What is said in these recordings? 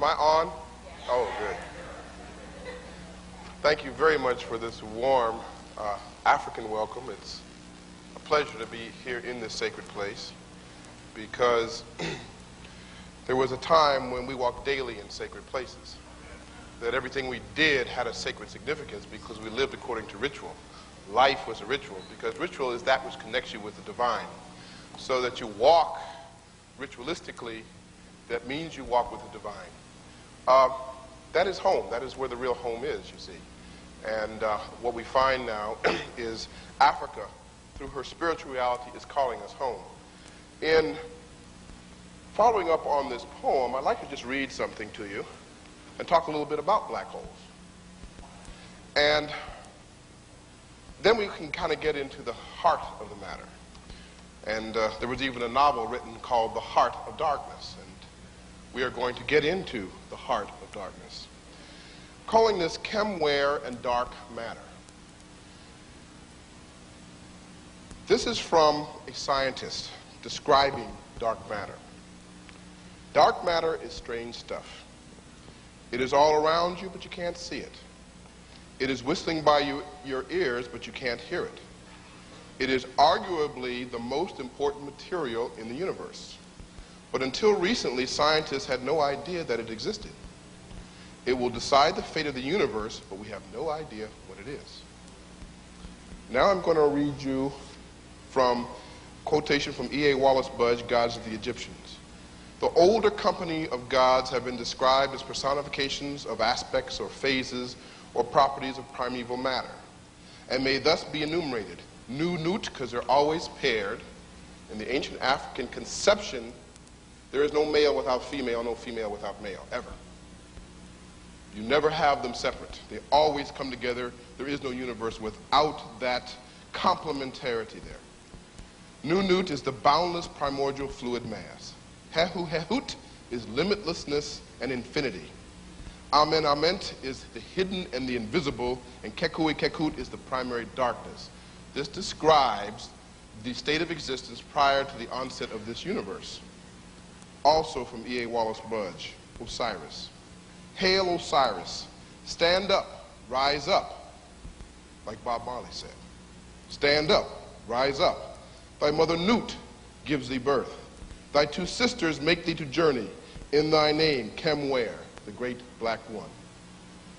Am I on? Oh, good. Thank you very much for this warm African welcome. It's a pleasure to be here in this sacred place because there was a time when we walked daily in sacred places, that everything we did had a sacred significance because we lived according to ritual. Life was a ritual because ritual is that which connects you with the divine. So that you walk ritualistically, that means you walk with the divine. That is home. That is where the real home is, you see. And what we find now is Africa, through her spiritual reality, is calling us home. In following up on this poem, I'd like to just read something to you and talk a little bit about black holes. And then we can kind of get into the heart of the matter. And there was even a novel written called The Heart of Darkness. And we are going to get into the heart of darkness, calling this chemware and dark matter. This is from a scientist describing dark matter. Dark matter is strange stuff. It is all around you, but you can't see it. It is whistling by your ears, but you can't hear it. It is arguably the most important material in the universe. But until recently, scientists had no idea that it existed. It will decide the fate of the universe, but we have no idea what it is. Now I'm going to read you from quotation from E.A. Wallace Budge, Gods of the Egyptians. The older company of gods have been described as personifications of aspects or phases or properties of primeval matter, and may thus be enumerated. Nu-nut, because they're always paired. In the ancient African conception, there is no male without female, no female without male, ever. You never have them separate. They always come together. There is no universe without that complementarity there. Nu-nut is the boundless primordial fluid mass. Hehu-hehut is limitlessness and infinity. Amen-ament is the hidden and the invisible, and Kekui-kekut is the primary darkness. This describes the state of existence prior to the onset of this universe. Also from E.A. Wallace Budge, Osiris. Hail Osiris, stand up, rise up, like Bob Marley said. Stand up, rise up. Thy mother Nut gives thee birth. Thy two sisters make thee to journey. In thy name, Chemware, the great black one.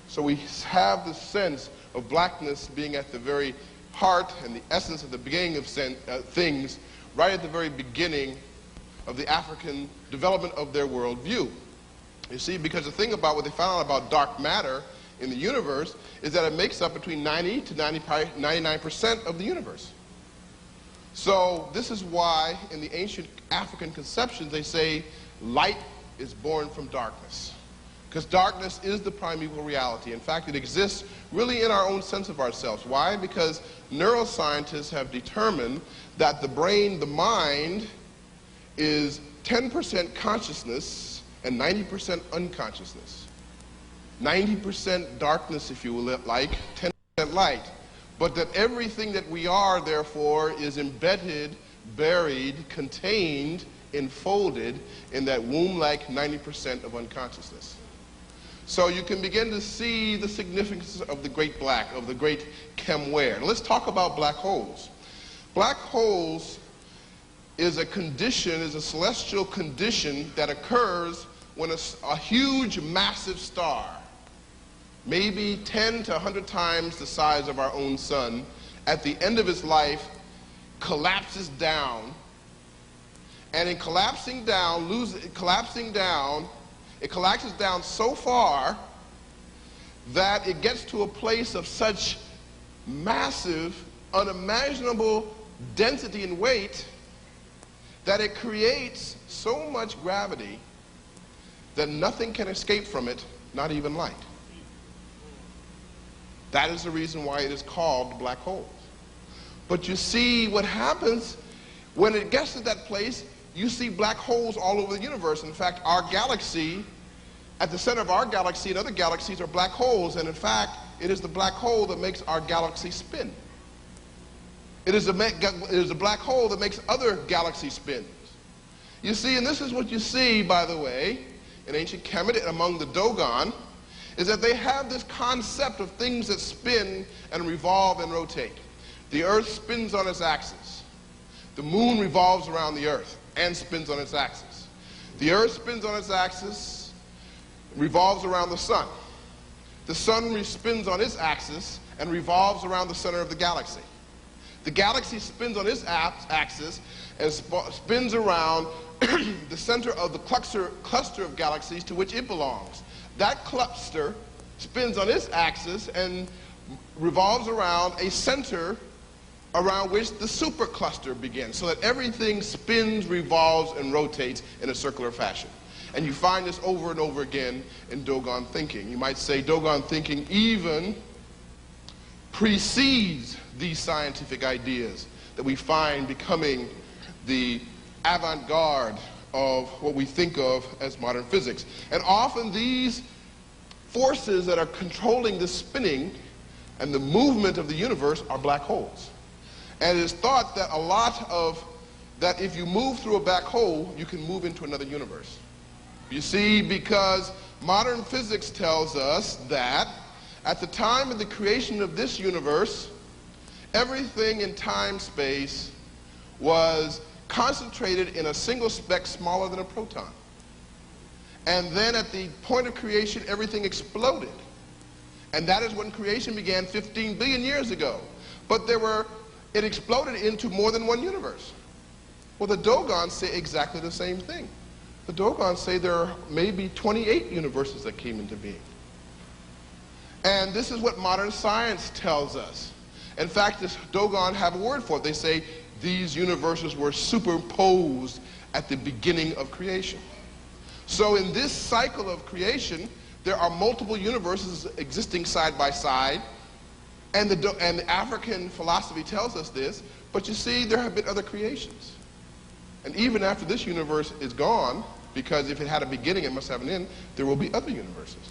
So we have the sense of blackness being at the very heart and the essence of the beginning of things, right at the very beginning of the African development of their worldview. You see, because the thing about what they found out about dark matter in the universe is that it makes up between 90 to 99% of the universe. So this is why in the ancient African conceptions they say light is born from darkness. Because darkness is the primeval reality. In fact, it exists really in our own sense of ourselves. Why? Because neuroscientists have determined that the brain, the mind, is 10% consciousness and 90% unconsciousness. 90% darkness, if you will like, 10% light. But that everything that we are, therefore, is embedded, buried, contained, enfolded in that womb-like 90% of unconsciousness. So you can begin to see the significance of the great black, of the great chemware. Let's talk about black holes. Black holes is a condition, is a celestial condition that occurs when a huge, massive star, maybe 10 to 100 times the size of our own sun, at the end of its life, collapses down. And in collapsing down, it collapses down so far that it gets to a place of such massive, unimaginable density and weight that it creates so much gravity that nothing can escape from it, not even light. That is the reason why it is called black holes. But you see what happens when it gets to that place. You see black holes all over the universe. In fact, our galaxy, at the center of our galaxy and other galaxies are black holes, and in fact, it is the black hole that makes our galaxy spin. It is a black hole that makes other galaxies spin. You see, and this is what you see, by the way. in ancient Kemet and among the Dogon is that they have this concept of things that spin and revolve and rotate. The Earth spins on its axis. The moon revolves around the Earth and spins on its axis. The Earth spins on its axis, revolves around the sun. The sun spins on its axis and revolves around the center of the galaxy. The galaxy spins on its axis and spins around the center of the cluster of galaxies to which it belongs. That cluster spins on its axis and revolves around a center around which the supercluster begins, so that everything spins, revolves, and rotates in a circular fashion. And you find this over and over again in Dogon thinking. You might say Dogon thinking even precedes these scientific ideas that we find becoming the avant-garde of what we think of as modern physics. And often these forces that are controlling the spinning and the movement of the universe are black holes. And it is thought that if you move through a black hole, you can move into another universe. You see, because modern physics tells us that at the time of the creation of this universe, everything in time-space was concentrated in a single speck smaller than a proton. And then at the point of creation, everything exploded. And that is when creation began 15 billion years ago. But it exploded into more than one universe. Well, the Dogon say exactly the same thing. The Dogon say there are maybe 28 universes that came into being. And this is what modern science tells us. In fact, the Dogon have a word for it. They say these universes were superimposed at the beginning of creation. So in this cycle of creation, there are multiple universes existing side by side, and the African philosophy tells us this, but you see, there have been other creations. And even after this universe is gone, because if it had a beginning, it must have an end, there will be other universes.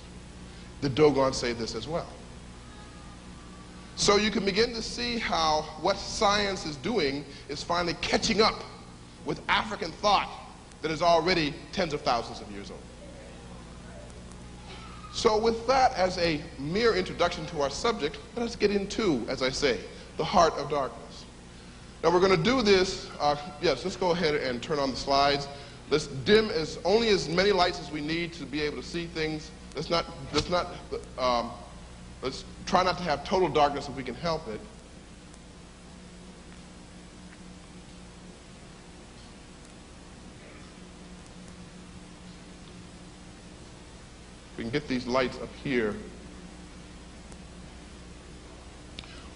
The Dogon say this as well. So you can begin to see how what science is doing is finally catching up with African thought that is already tens of thousands of years old. So with that as a mere introduction to our subject, let us get into, as I say, the heart of darkness. Now we're going to do this, yes, let's go ahead and turn on the slides. Let's dim only as many lights as we need to be able to see things. Let's try not to have total darkness if we can help it. We can get these lights up here.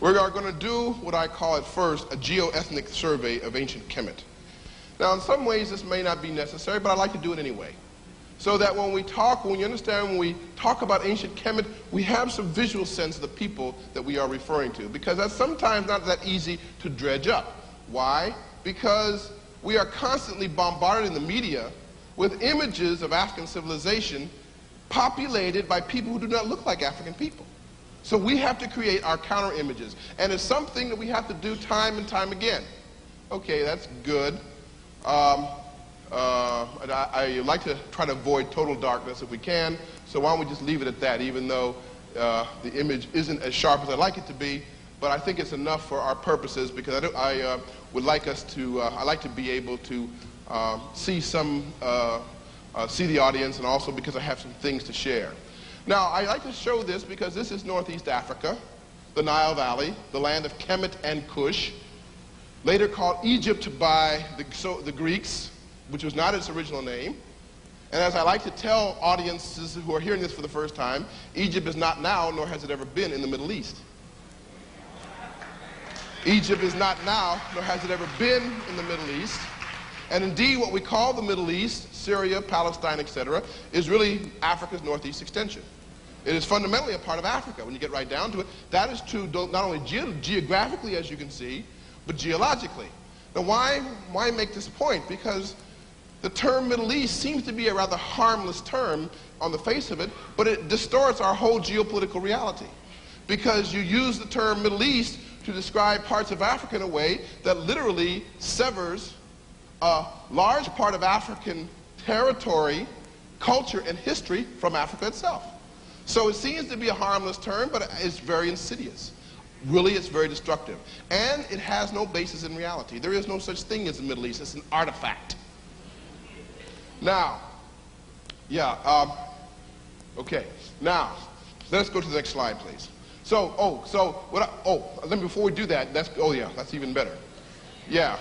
We are going to do what I call at first a geoethnic survey of ancient Kemet. Now in some ways this may not be necessary, but I like to do it anyway. So that when we talk about ancient Kemet, we have some visual sense of the people that we are referring to, because that's sometimes not that easy to dredge up. Why? Because we are constantly bombarded in the media with images of African civilization populated by people who do not look like African people. So we have to create our counter images, and it's something that we have to do time and time again. Okay, that's good. I like to try to avoid total darkness if we can, so why don't we just leave it at that, even though the image isn't as sharp as I'd like it to be, but I think it's enough for our purposes, because I like to be able to see the audience, and also because I have some things to share. Now, I like to show this because this is Northeast Africa, the Nile Valley, the land of Kemet and Cush, later called Egypt by the Greeks, which was not its original name. And as I like to tell audiences who are hearing this for the first time, Egypt is not now, nor has it ever been, in the Middle East. Egypt is not now, nor has it ever been in the Middle East. And indeed, what we call the Middle East, Syria, Palestine, etc., is really Africa's northeast extension. It is fundamentally a part of Africa when you get right down to it. That is true not only geographically, as you can see, but geologically. Now, why make this point? Because the term Middle East seems to be a rather harmless term on the face of it, but it distorts our whole geopolitical reality. Because you use the term Middle East to describe parts of Africa in a way that literally severs a large part of African territory, culture and history from Africa itself. So it seems to be a harmless term, but it's very insidious. Really, it's very destructive. And it has no basis in reality. There is no such thing as the Middle East. It's an artifact. Now, okay. Now, let's go to the next slide, please. So, before we do that, that's even better. Yeah.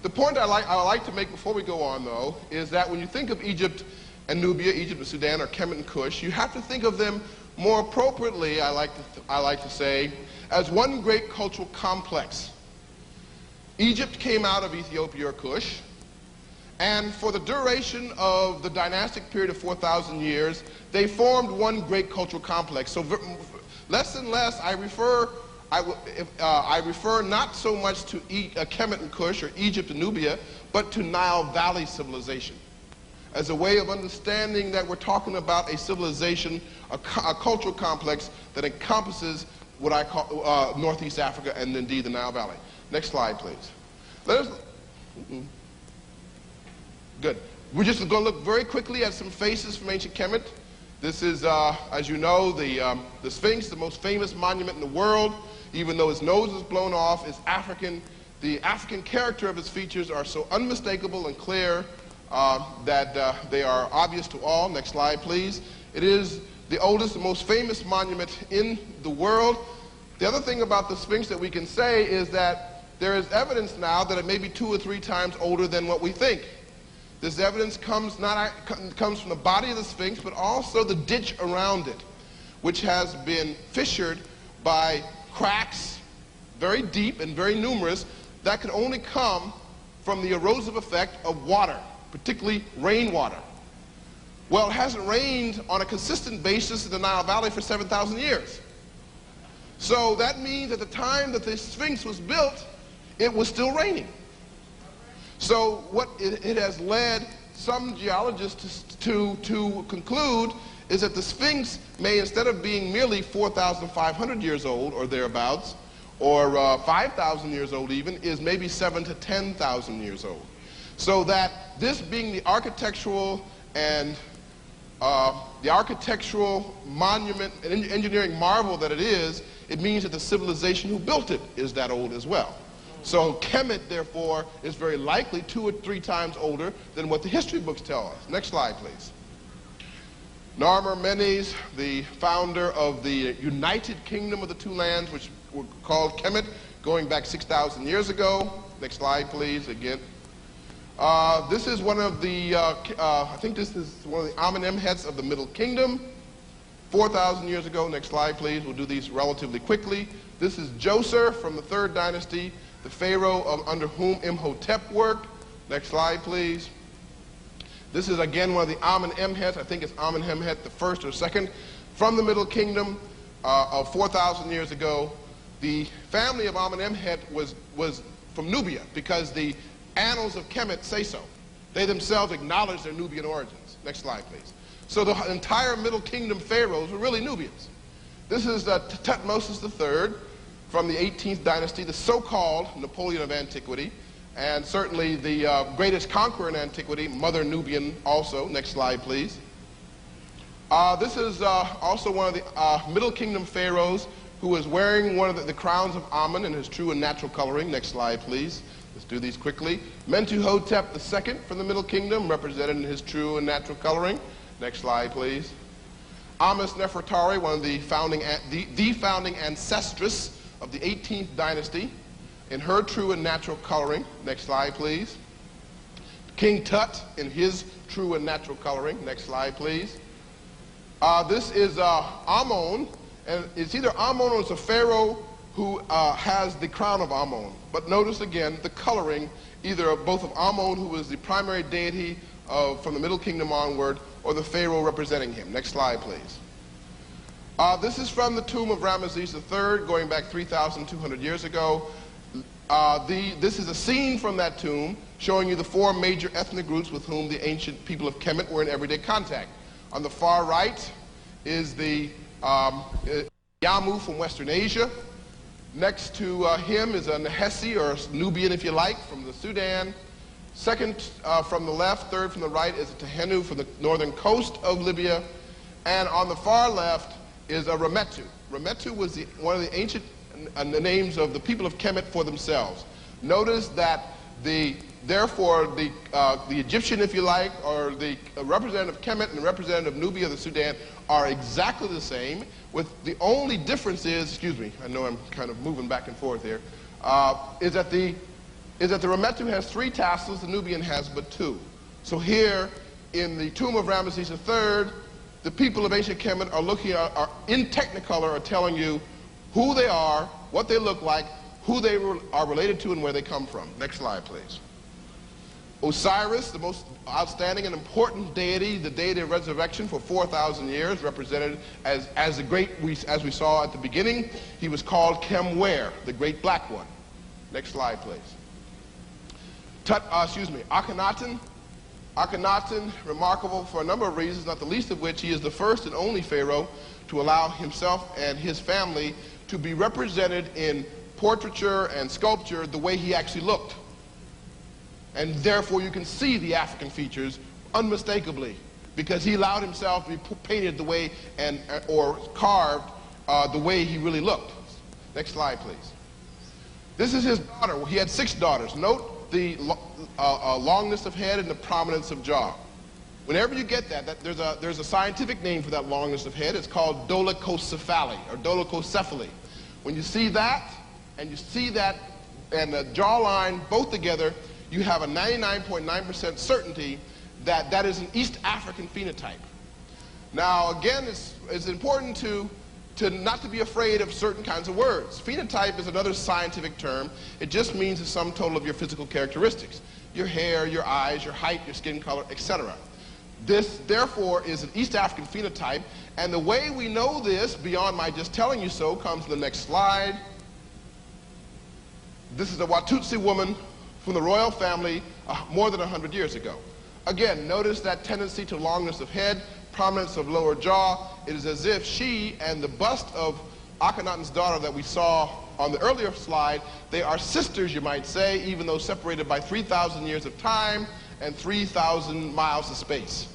The point I like to make before we go on, though, is that when you think of Egypt and Nubia, Egypt and Sudan, or Kemet and Kush, you have to think of them more appropriately, I like to say, as one great cultural complex. Egypt came out of Ethiopia or Kush, and for the duration of the dynastic period of 4,000 years, they formed one great cultural complex. So less and less I refer not so much to Kemet and Kush or Egypt and Nubia, but to Nile Valley civilization, as a way of understanding that we're talking about a civilization, a cultural complex that encompasses what I call Northeast Africa and indeed the Nile Valley. Next slide, please. Good. We're just going to look very quickly at some faces from ancient Kemet. This is, as you know, the Sphinx, the most famous monument in the world. Even though its nose is blown off, is African. The African character of its features are so unmistakable and clear that they are obvious to all. Next slide, please. It is the oldest and most famous monument in the world. The other thing about the Sphinx that we can say is that there is evidence now that it may be 2 or 3 times older than what we think. This evidence comes from the body of the Sphinx, but also the ditch around it, which has been fissured by cracks, very deep and very numerous, that can only come from the erosive effect of water, particularly rainwater. Well, it hasn't rained on a consistent basis in the Nile Valley for 7,000 years. So that means at the time that the Sphinx was built, it was still raining. So what it has led some geologists to conclude is that the Sphinx may, instead of being merely 4,500 years old or thereabouts, or 5,000 years old even, is maybe 7,000 to 10,000 years old. So that this being the architectural and the architectural monument and engineering marvel that it is, it means that the civilization who built it is that old as well. So Kemet, therefore, is very likely 2 or 3 times older than what the history books tell us. Next slide, please. Narmer Menes, the founder of the United Kingdom of the 2 lands, which were called Kemet, going back 6,000 years ago. Next slide, please, again. This is one of the, I think this is one of the Amenemhets of the Middle Kingdom, 4,000 years ago. Next slide, please. We'll do these relatively quickly. This is Djoser from the 3rd dynasty, the pharaoh under whom Imhotep worked. Next slide, please. This is again one of the Amenemhets. I think it's Amenemhet the 1st or 2nd, from the Middle Kingdom of 4,000 years ago. The family of Amenemhet was from Nubia because the annals of Kemet say so. They themselves acknowledge their Nubian origins. Next slide, please. So the entire Middle Kingdom pharaohs were really Nubians. This is Tutmosis III from the 18th dynasty, the so-called Napoleon of antiquity, and certainly the greatest conqueror in antiquity, Mother Nubian also. Next slide, please. This is also one of the Middle Kingdom pharaohs who was wearing one of the crowns of Amun in his true and natural coloring. Next slide, please. Let's do these quickly. Mentuhotep II from the Middle Kingdom, represented in his true and natural coloring. Next slide, please. Amos Nefertari, one of the founding ancestress of the 18th dynasty, in her true and natural coloring. Next slide, please. King Tut in his true and natural coloring. Next slide, please. This is Amun, and it's either Amun or it's a pharaoh who has the crown of Amun. But notice again the coloring, either both of Amun, who was the primary deity from the Middle Kingdom onward, or the pharaoh representing him. Next slide, please. This is from the tomb of Ramesses III, going back 3,200 years ago. This is a scene from that tomb showing you the 4 major ethnic groups with whom the ancient people of Kemet were in everyday contact. On the far right is the Yamu from Western Asia. Next to him is a Nahesi, or Nubian if you like, from the Sudan. Second from the left, third from the right is a Tehenu from the northern coast of Libya. And on the far left is a Rametu. Rametu was one of the ancient names of the people of Kemet for themselves. Notice that therefore the Egyptian, if you like, or the representative of Kemet and the representative of Nubia, the Sudan, are exactly the same, with the only difference is, excuse me, I know I'm kind of moving back and forth here, is that the Rametu has 3 tassels, the Nubian has but 2. So here, in the tomb of Ramesses III, the people of ancient Kemet are looking are in Technicolor, are telling you who they are, what they look like, who they are related to, and where they come from. Next slide, please. Osiris, the most outstanding and important deity, the deity of resurrection for 4,000 years, represented as the great, as we saw at the beginning, he was called Kemwer, the great black one. Next slide, please. Akhenaten. Akhenaten, remarkable for a number of reasons, not the least of which he is the first and only pharaoh to allow himself and his family to be represented in portraiture and sculpture the way he actually looked. And therefore you can see the African features unmistakably, because he allowed himself to be painted the way or carved the way he really looked. Next slide, please. This is his daughter. He had 6 daughters. Note the longness of head and the prominence of jaw. Whenever you get that there's a scientific name for that longness of head. It's called dolichocephaly or dolichocephaly. When you see that and you see that and the jawline both together, you have a 99.9% certainty that that is an East African phenotype. Now, again, it's important to not to be afraid of certain kinds of words. Phenotype is another scientific term. It just means the sum total of your physical characteristics. Your hair, your eyes, your height, your skin color, etc. This, therefore, is an East African phenotype, and the way we know this, beyond my just telling you so, comes to the next slide. This is a Watutsi woman from the royal family more than 100 years ago. Again, notice that tendency to longness of head, prominence of lower jaw. It is as if she and the bust of Akhenaten's daughter that we saw on the earlier slide, they are sisters, you might say, even though separated by 3,000 years of time and 3,000 miles of space.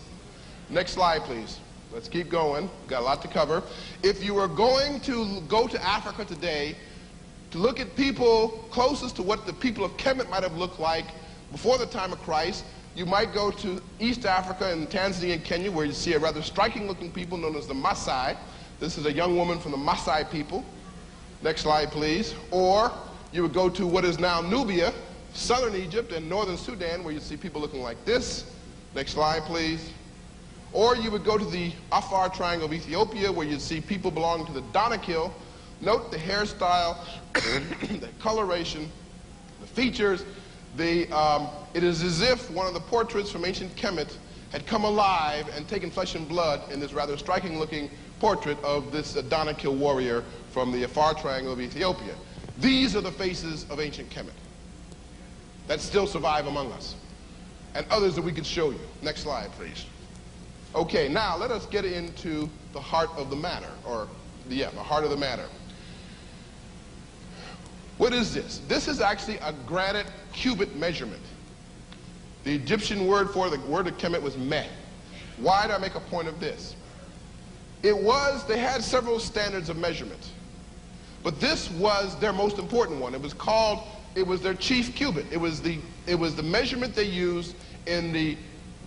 Next slide, please. Let's keep going. We've got a lot to cover. If you were going to go to Africa today to look at people closest to what the people of Kemet might have looked like before the time of Christ, you might go to East Africa and Tanzania and Kenya, where you see a rather striking looking people known as the Maasai. This is a young woman from the Maasai people. Next slide, please. Or you would go to what is now Nubia, southern Egypt, and northern Sudan, where you see people looking like this. Next slide, please. Or you would go to the Afar Triangle of Ethiopia, where you'd see people belonging to the Danakil. Note the hairstyle, the coloration, the features. It is as if one of the portraits from ancient Kemet had come alive and taken flesh and blood in this rather striking looking portrait of this Danakil warrior from the Afar Triangle of Ethiopia. These are the faces of ancient Kemet that still survive among us, and others that we could show you. Next slide, please. Okay, now let us get into the heart of the matter, or the heart of the matter. What is this? This is actually a granite cubit measurement. The Egyptian word for the word of Kemet was meh. Why do I make a point of this? They had several standards of measurement, but this was their most important one. It was their chief cubit. It was the measurement they used in the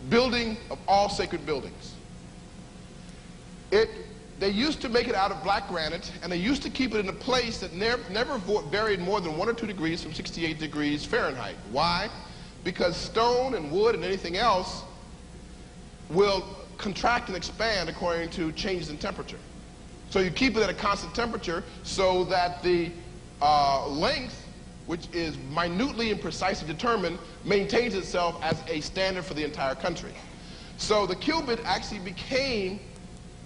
building of all sacred buildings. They used to make it out of black granite, and they used to keep it in a place that never varied more than 1 or 2 degrees from 68 degrees Fahrenheit. Why? Because stone and wood and anything else will contract and expand according to changes in temperature. So you keep it at a constant temperature so that the length, which is minutely and precisely determined, maintains itself as a standard for the entire country. So the cubit actually became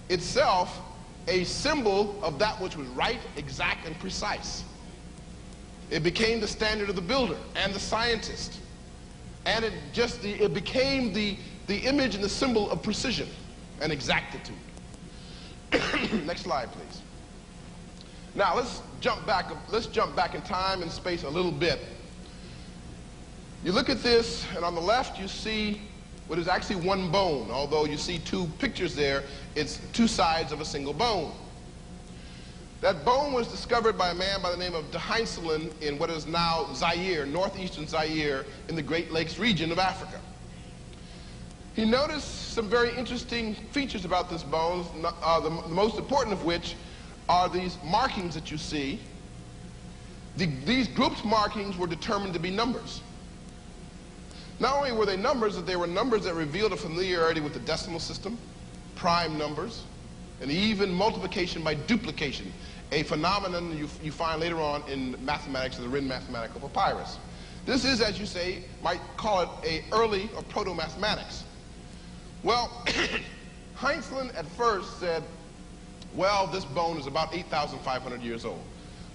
itself a symbol of that which was right, exact, and precise. It became the standard of the builder and the scientist. And it became the image and the symbol of precision and exactitude. Next slide, please. Now let's jump back in time and space a little bit. You look at this, and on the left you see what is actually one bone. Although you see two pictures there, it's two sides of a single bone. That bone was discovered by a man by the name of Dogon in what is now Zaire, northeastern Zaire, in the Great Lakes region of Africa. He noticed some very interesting features about this bone, the most important of which are these markings that you see. These grouped markings were determined to be numbers. Not only were they numbers, but they were numbers that revealed a familiarity with the decimal system, prime numbers, and even multiplication by duplication, a phenomenon you find later on in mathematics, the Rin mathematical papyrus. This is, as you say, might call it a early or proto-mathematics. Well, Heinzelin at first said, well, this bone is about 8,500 years old.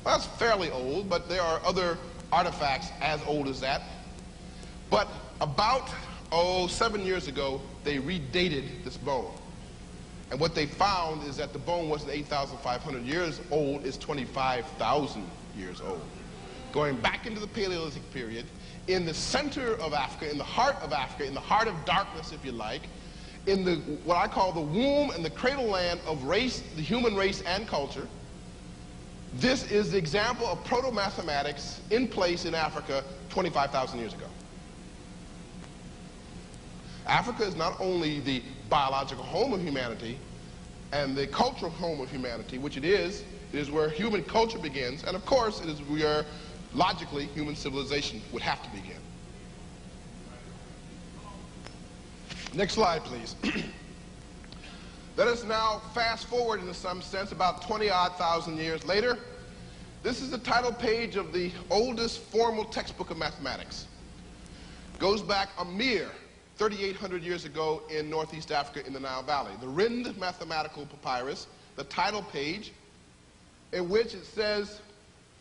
Well, that's fairly old, but there are other artifacts as old as that. But about, 7 years ago, they redated this bone. And what they found is that the bone wasn't 8,500 years old, it's 25,000 years old. Going back into the Paleolithic period, in the center of Africa, in the heart of Africa, in the heart of darkness, if you like, in the, what I call the womb and the cradle land of race, the human race and culture. This is the example of proto-mathematics in place in Africa 25,000 years ago. Africa is not only the biological home of humanity and the cultural home of humanity, which it is where human culture begins, and of course it is where logically human civilization would have to begin. Next slide, please. Let us now fast forward in some sense about 20-odd thousand years later. This is the title page of the oldest formal textbook of mathematics. Goes back a mere 3,800 years ago in northeast Africa in the Nile Valley. The Rin mathematical papyrus, the title page, in which it says,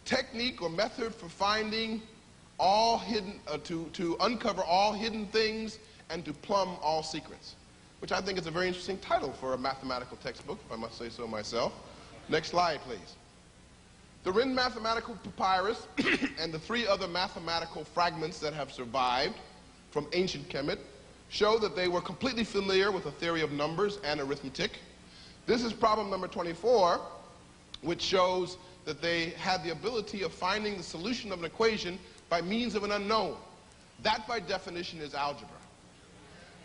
technique or method for finding all hidden, to uncover all hidden things and to plumb all secrets, which I think is a very interesting title for a mathematical textbook, if I must say so myself. Next slide, please. The Rin mathematical papyrus and the three other mathematical fragments that have survived from ancient Kemet show that they were completely familiar with the theory of numbers and arithmetic. This is problem number 24, which shows that they had the ability of finding the solution of an equation by means of an unknown. That, by definition, is algebra.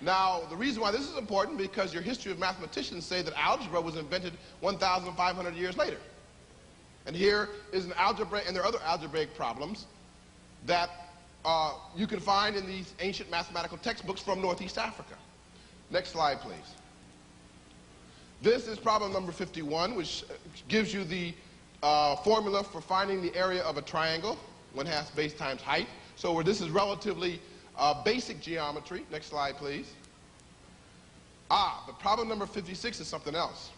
Now, the reason why this is important is because your history of mathematicians say that algebra was invented 1,500 years later. And here is an algebra, and there are other algebraic problems that you can find in these ancient mathematical textbooks from Northeast Africa. Next slide, please. This is problem number 51, which gives you the formula for finding the area of a triangle, 1/2 base times height. So this is relatively basic geometry. Next slide, please. But problem number 56 is something else.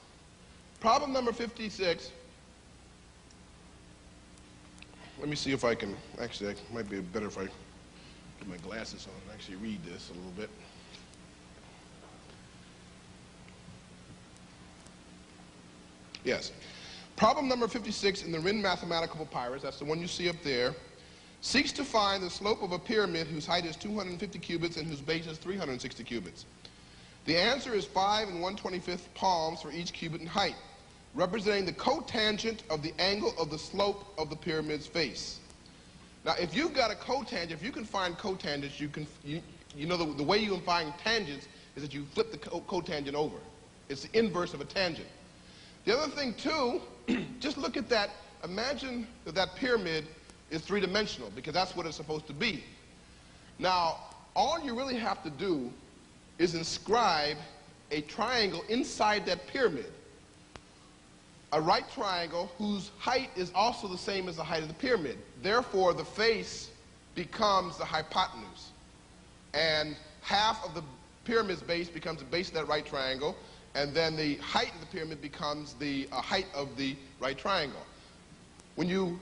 Problem number 56, let me see if I can, actually it might be better if I put my glasses on and actually read this a little bit. Yes. Problem number 56 in the Rin mathematical papyrus, that's the one you see up there, seeks to find the slope of a pyramid whose height is 250 cubits and whose base is 360 cubits. The answer is 5 1/25 palms for each cubit in height, representing the cotangent of the angle of the slope of the pyramid's face. Now, if you've got a cotangent, if you can find cotangents, you know the way you can find tangents is that you flip the cotangent over. It's the inverse of a tangent. The other thing, too, just look at that. Imagine that that pyramid is three-dimensional, because that's what it's supposed to be. Now, all you really have to do is inscribe a triangle inside that pyramid, a right triangle whose height is also the same as the height of the pyramid. Therefore, the face becomes the hypotenuse, and half of the pyramid's base becomes the base of that right triangle, and then the height of the pyramid becomes the height of the right triangle. When you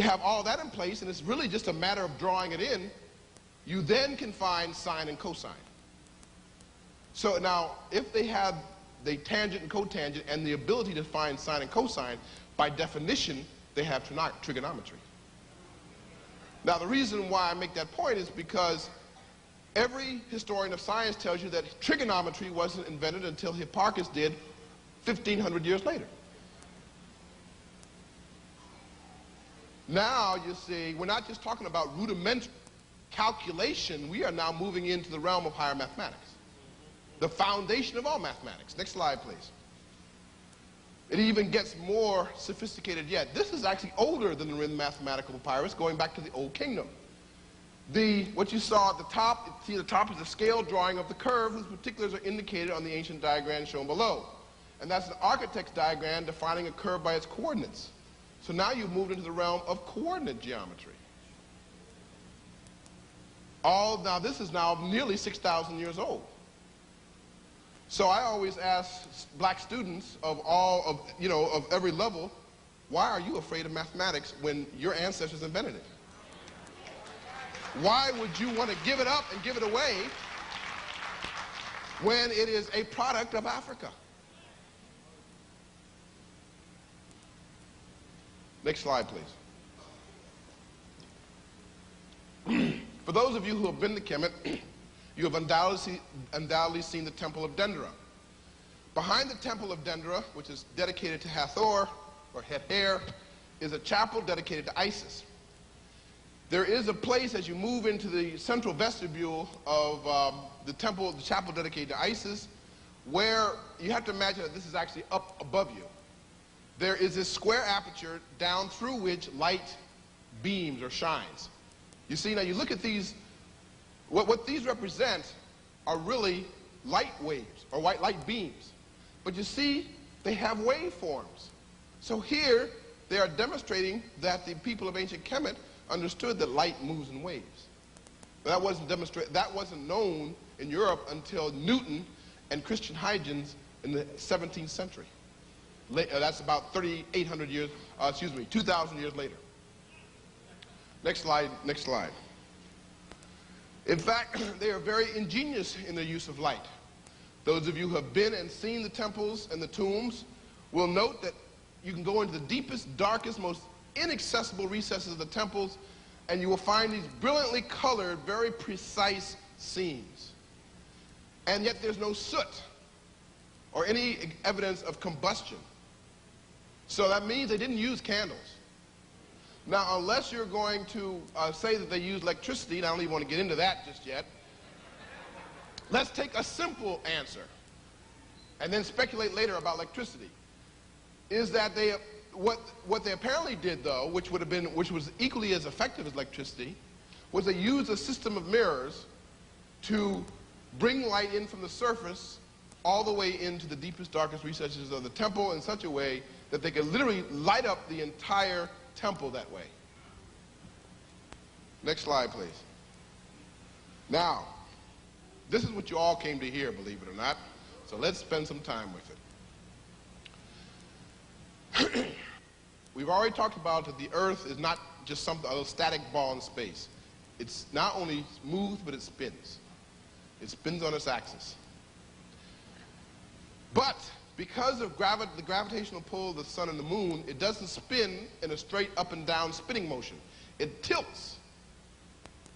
have all that in place, and it's really just a matter of drawing it in, you then can find sine and cosine. So now, if they have the tangent and cotangent and the ability to find sine and cosine, by definition, they have trigonometry. Now, the reason why I make that point is because every historian of science tells you that trigonometry wasn't invented until Hipparchus did 1,500 years later. Now, you see, we're not just talking about rudimentary calculation. We are now moving into the realm of higher mathematics, the foundation of all mathematics. Next slide, please. It even gets more sophisticated yet. This is actually older than the mathematical papyrus, going back to the Old Kingdom. What you saw at the top, see the top is a scale drawing of the curve whose particulars are indicated on the ancient diagram shown below. And that's an architect's diagram defining a curve by its coordinates. So now you've moved into the realm of coordinate geometry. Now this is now nearly 6,000 years old. So I always ask black students of every level, why are you afraid of mathematics when your ancestors invented it? Why would you want to give it up and give it away when it is a product of Africa? Next slide, please. For those of you who have been to Kemet, you have undoubtedly seen the Temple of Dendera. Behind the Temple of Dendera, which is dedicated to Hathor, or Het-Her, is a chapel dedicated to Isis. There is a place as you move into the central vestibule of the chapel dedicated to Isis, where you have to imagine that this is actually up above you. There is this square aperture down through which light beams or shines. You see, now you look at these, what these represent are really light waves or white light beams. But you see, they have waveforms. So here, they are demonstrating that the people of ancient Kemet understood that light moves in waves. But that wasn't known in Europe until Newton and Christian Huygens in the 17th century. That's about 2,000 years later. Next slide, next slide. In fact, they are very ingenious in their use of light. Those of you who have been and seen the temples and the tombs will note that you can go into the deepest, darkest, most inaccessible recesses of the temples, and you will find these brilliantly colored, very precise seams. And yet there's no soot or any evidence of combustion. So that means they didn't use candles. Now, unless you're going to say that they used electricity, and I don't even want to get into that just yet, let's take a simple answer and then speculate later about electricity. Is that what they apparently did, though, which was equally as effective as electricity, was they used a system of mirrors to bring light in from the surface all the way into the deepest, darkest recesses of the temple in such a way that they could literally light up the entire temple that way. Next slide, please. Now, this is what you all came to hear, believe it or not. So let's spend some time with it. We've already talked about that the Earth is not just a static ball in space. It's not only smooth, but it spins. It spins on its axis. But because of the gravitational pull of the sun and the moon, it doesn't spin in a straight up and down spinning motion. It tilts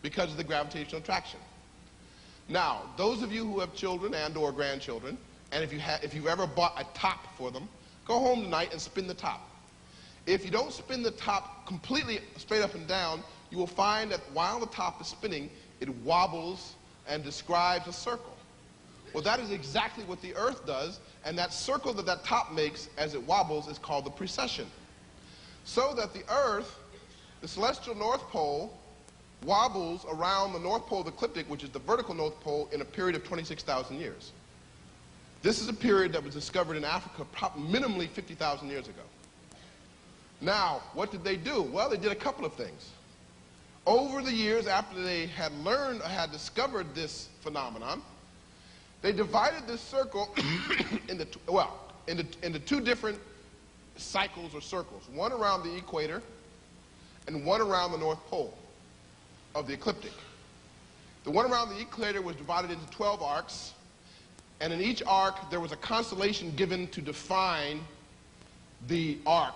because of the gravitational attraction. Now, those of you who have children and or grandchildren, and if you've ever bought a top for them, go home tonight and spin the top. If you don't spin the top completely straight up and down, you will find that while the top is spinning, it wobbles and describes a circle. Well, that is exactly what the Earth does, and that circle that top makes as it wobbles is called the precession. So that the Earth, the celestial North Pole, wobbles around the North Pole of the ecliptic, which is the vertical North Pole, in a period of 26,000 years. This is a period that was discovered in Africa minimally 50,000 years ago. Now, what did they do? Well, they did a couple of things. Over the years after they had discovered this phenomenon, they divided this circle into two different cycles or circles, one around the equator and one around the North Pole of the ecliptic. The one around the equator was divided into 12 arcs, and in each arc there was a constellation given to define the arc.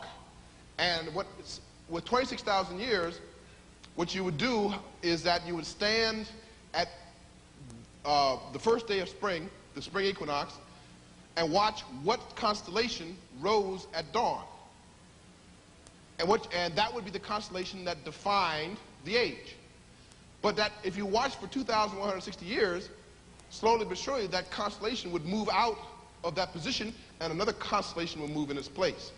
And with 26,000 years, what you would do is that you would stand at the first day of spring, the spring equinox, and watch what constellation rose at dawn. And that would be the constellation that defined the age. But that if you watch for 2,160 years, slowly but surely that constellation would move out of that position and another constellation would move in its place.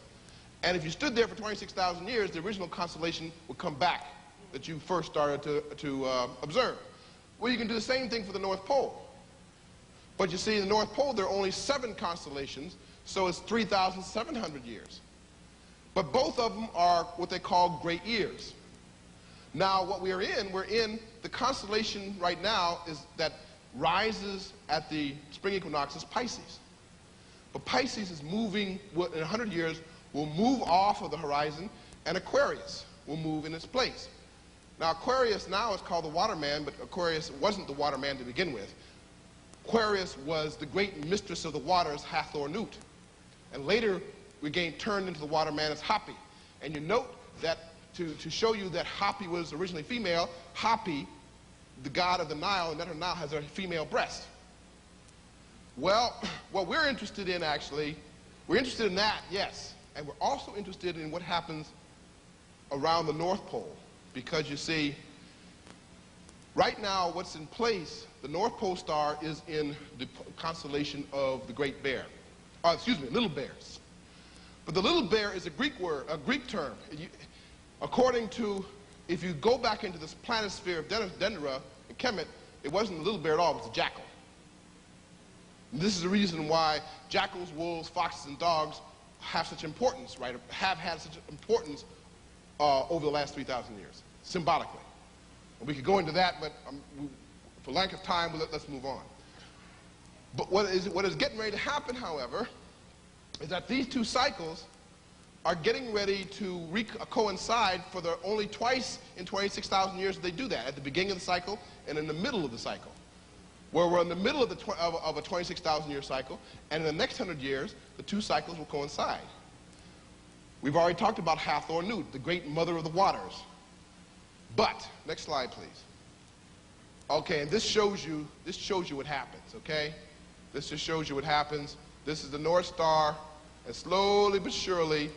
And if you stood there for 26,000 years, the original constellation would come back that you first started to observe. Well, you can do the same thing for the North Pole. But you see, in the North Pole, there are only 7 constellations, so it's 3,700 years. But both of them are what they call great years. Now, what we're in the constellation right now is that rises at the spring equinox is Pisces. But Pisces is moving, in 100 years, will move off of the horizon, and Aquarius will move in its place. Now, Aquarius now is called the Waterman, but Aquarius wasn't the Waterman to begin with. Aquarius was the great mistress of the waters, Hathor Nut. And later, we turned into the Waterman as Hapi. And you note that to show you that Hapi was originally female, Hapi, the god of the Nile, and that her Nile has a female breast. Well, what we're interested in actually, we're interested in that, yes. And we're also interested in what happens around the North Pole. Because you see, right now what's in place, the North Pole star is in the constellation of the Great Bear. Little Bears. But the Little Bear is a Greek word, a Greek term. According to, if you go back into this planisphere of Dendera and Kemet, it wasn't the Little Bear at all, it was a jackal. And this is the reason why jackals, wolves, foxes, and dogs have such importance, right? Have had such importance over the last 3,000 years, symbolically. And we could go into that, but for lack of time, let's move on. But what is getting ready to happen, however, is that these two cycles are getting ready to coincide for the only twice in 26,000 years that they do that, at the beginning of the cycle and in the middle of the cycle. Where we're in the middle of a 26,000 year cycle, and in the next 100 years, the two cycles will coincide. We've already talked about Hathor Nut, the great mother of the waters. But, next slide, please. Okay, and this shows you what happens, okay? This just shows you what happens. This is the North Star, and slowly but surely,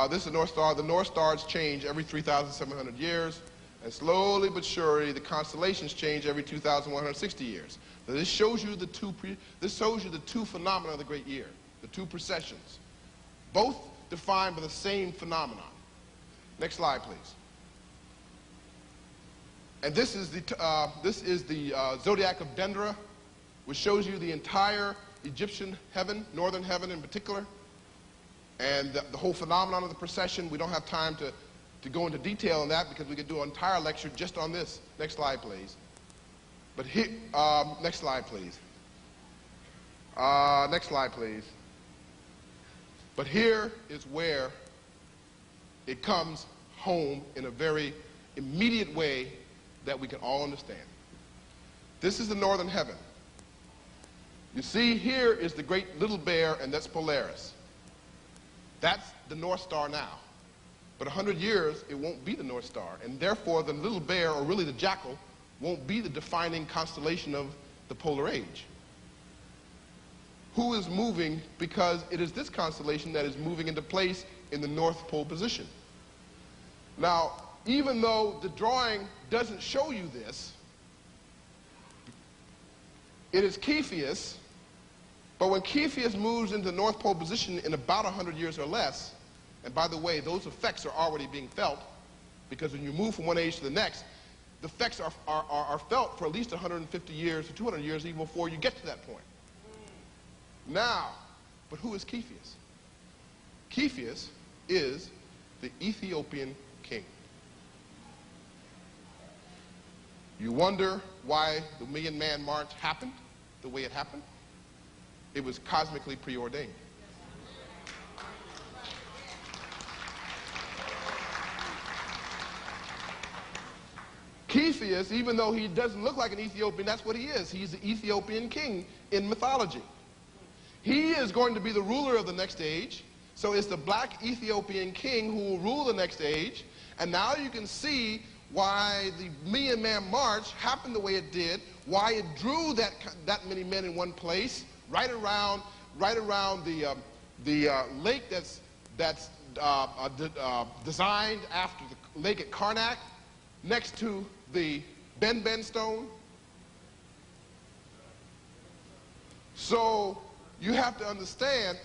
this is the North Star. The North Stars change every 3,700 years, and slowly but surely, the constellations change every 2,160 years. So this shows you the two phenomena of the great year, the two precessions, both defined by the same phenomenon. Next slide, please. And this is the zodiac of Dendera, which shows you the entire Egyptian heaven, northern heaven in particular, and the whole phenomenon of the precession. We don't have time to go into detail on that because we could do an entire lecture just on this. Next slide, please. But here, next slide, please. Next slide, please. But here is where it comes home in a very immediate way that we can all understand. This is the northern heaven. You see, here is the great Little Bear, and that's Polaris. That's the North Star now. But 100 years, it won't be the North Star, and therefore the Little Bear, or really the jackal, won't be the defining constellation of the polar age. Who is moving? Because it is this constellation that is moving into place in the North Pole position. Now, even though the drawing doesn't show you this, it is Cepheus, but when Cepheus moves into the North Pole position in about 100 years or less, and by the way, those effects are already being felt, because when you move from one age to the next, the effects are felt for at least 150 years to 200 years even before you get to that point. Now, but who is Cepheus? Cepheus is the Ethiopian king. You wonder why the Million Man March happened the way it happened? It was cosmically preordained. Cepheus, even though he doesn't look like an Ethiopian, that's what he is. He's the Ethiopian king in mythology. He is going to be the ruler of the next age. So it's the black Ethiopian king who will rule the next age. And now you can see why the Million-Man March happened the way it did, why it drew that many men in one place, right around the lake that's designed after the lake at Karnak, next to the Ben stone. So you have to understand,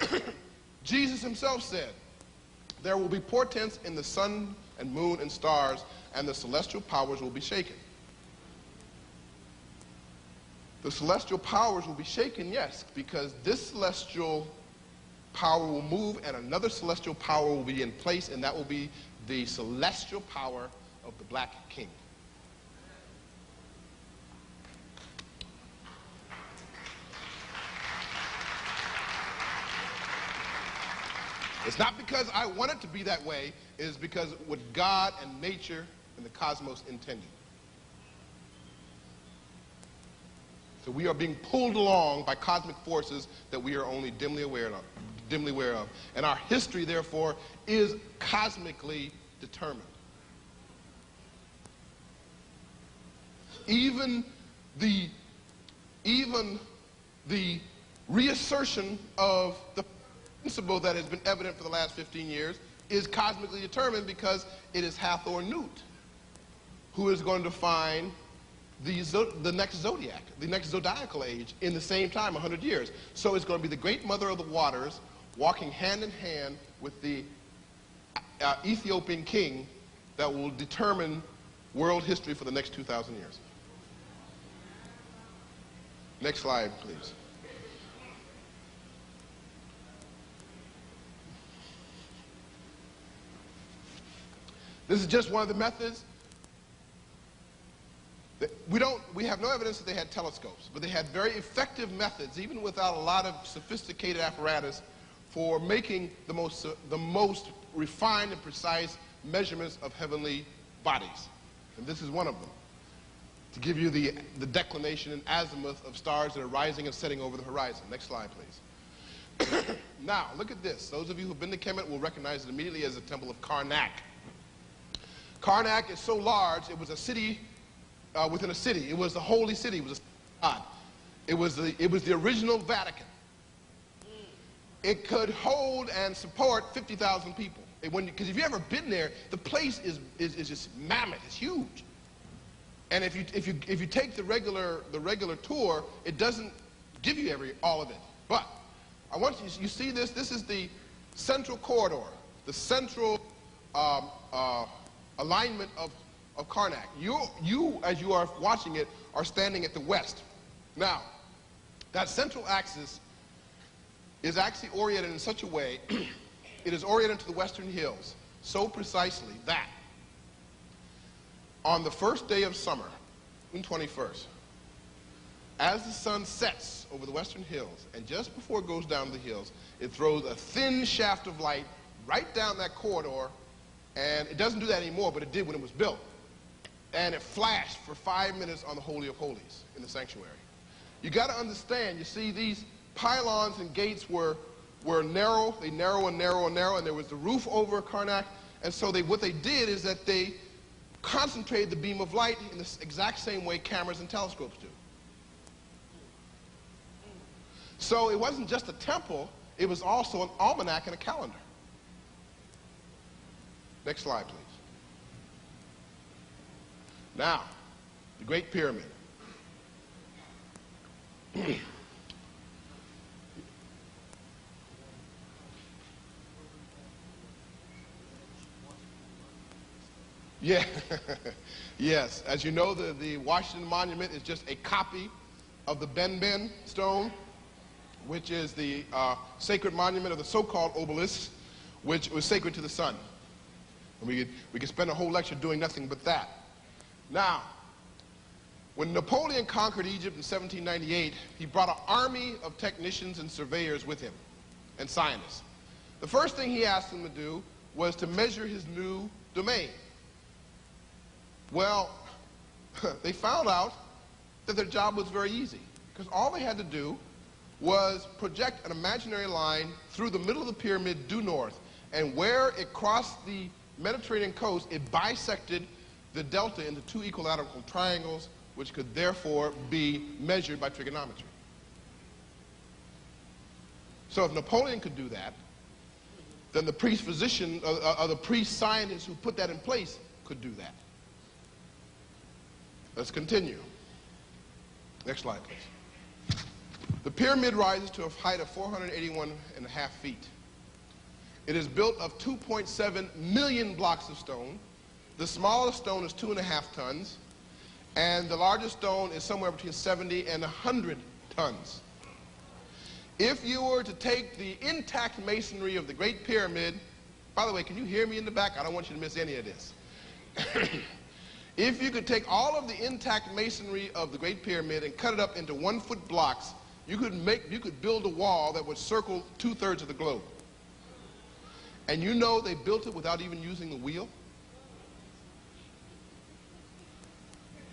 Jesus himself said, there will be portents in the sun and moon and stars, and the celestial powers will be shaken. The celestial powers will be shaken, yes, because this celestial power will move and another celestial power will be in place, and that will be the celestial power of the Black King. It's not because I want it to be that way, it is because what God and nature and the cosmos intended. So we are being pulled along by cosmic forces that we are only dimly aware of. And our history, therefore, is cosmically determined. Even the reassertion of the principle that has been evident for the last 15 years is cosmically determined, because it is Hathor Nut who is going to define the next zodiac, the next zodiacal age in the same time, 100 years. So it's going to be the great mother of the waters walking hand in hand with the Ethiopian king that will determine world history for the next 2,000 years. Next slide, please. This is just one of the methods. We have no evidence that they had telescopes, but they had very effective methods, even without a lot of sophisticated apparatus, for making the most refined and precise measurements of heavenly bodies. And this is one of them, to give you the declination and azimuth of stars that are rising and setting over the horizon. Next slide, please. Now, look at this. Those of you who have been to Kemet will recognize it immediately as the Temple of Karnak. Karnak is so large, it was a city within a city. It was the holy city. It was a god. It was the original Vatican. It could hold and support 50,000 people. Because if you've ever been there, the place is just mammoth. It's huge. And if you take the regular tour, it doesn't give you all of it. But I want you see this. This is the central corridor, the central alignment of Karnak. You, as you are watching it, are standing at the west. Now, that central axis is actually oriented in such a way, it is oriented to the western hills, so precisely that on the first day of summer, June 21st, as the sun sets over the western hills, and just before it goes down the hills, it throws a thin shaft of light right down that corridor. And it doesn't do that anymore, but it did when it was built. And it flashed for 5 minutes on the Holy of Holies in the sanctuary. You got to understand, you see, these pylons and gates were narrow. They narrow and narrow and narrow, and there was the roof over Karnak. And so what they did is that they concentrated the beam of light in the exact same way cameras and telescopes do. So it wasn't just a temple, it was also an almanac and a calendar. Next slide, please. Now, the Great Pyramid. Yeah, yes. As you know, the Washington Monument is just a copy of the Ben stone, which is the sacred monument of the so-called obelisk, which was sacred to the sun. And we could spend a whole lecture doing nothing but that. Now, when Napoleon conquered Egypt in 1798, he brought an army of technicians and surveyors with him, and scientists. The first thing he asked them to do was to measure his new domain. Well, they found out that their job was very easy, because all they had to do was project an imaginary line through the middle of the pyramid due north, and where it crossed the Mediterranean coast, it bisected the delta into two equilateral triangles, which could therefore be measured by trigonometry. So if Napoleon could do that, then the priest-physician, or the priest-scientist who put that in place could do that. Let's continue. Next slide, please. The pyramid rises to a height of 481.5 feet. It is built of 2.7 million blocks of stone. The smallest stone is 2.5 tons, and the largest stone is somewhere between 70 and 100 tons. If you were to take the intact masonry of the Great Pyramid, by the way, can you hear me in the back? I don't want you to miss any of this. If you could take all of the intact masonry of the Great Pyramid and cut it up into 1-foot blocks, you could build a wall that would circle 2/3 of the globe. And you know they built it without even using the wheel?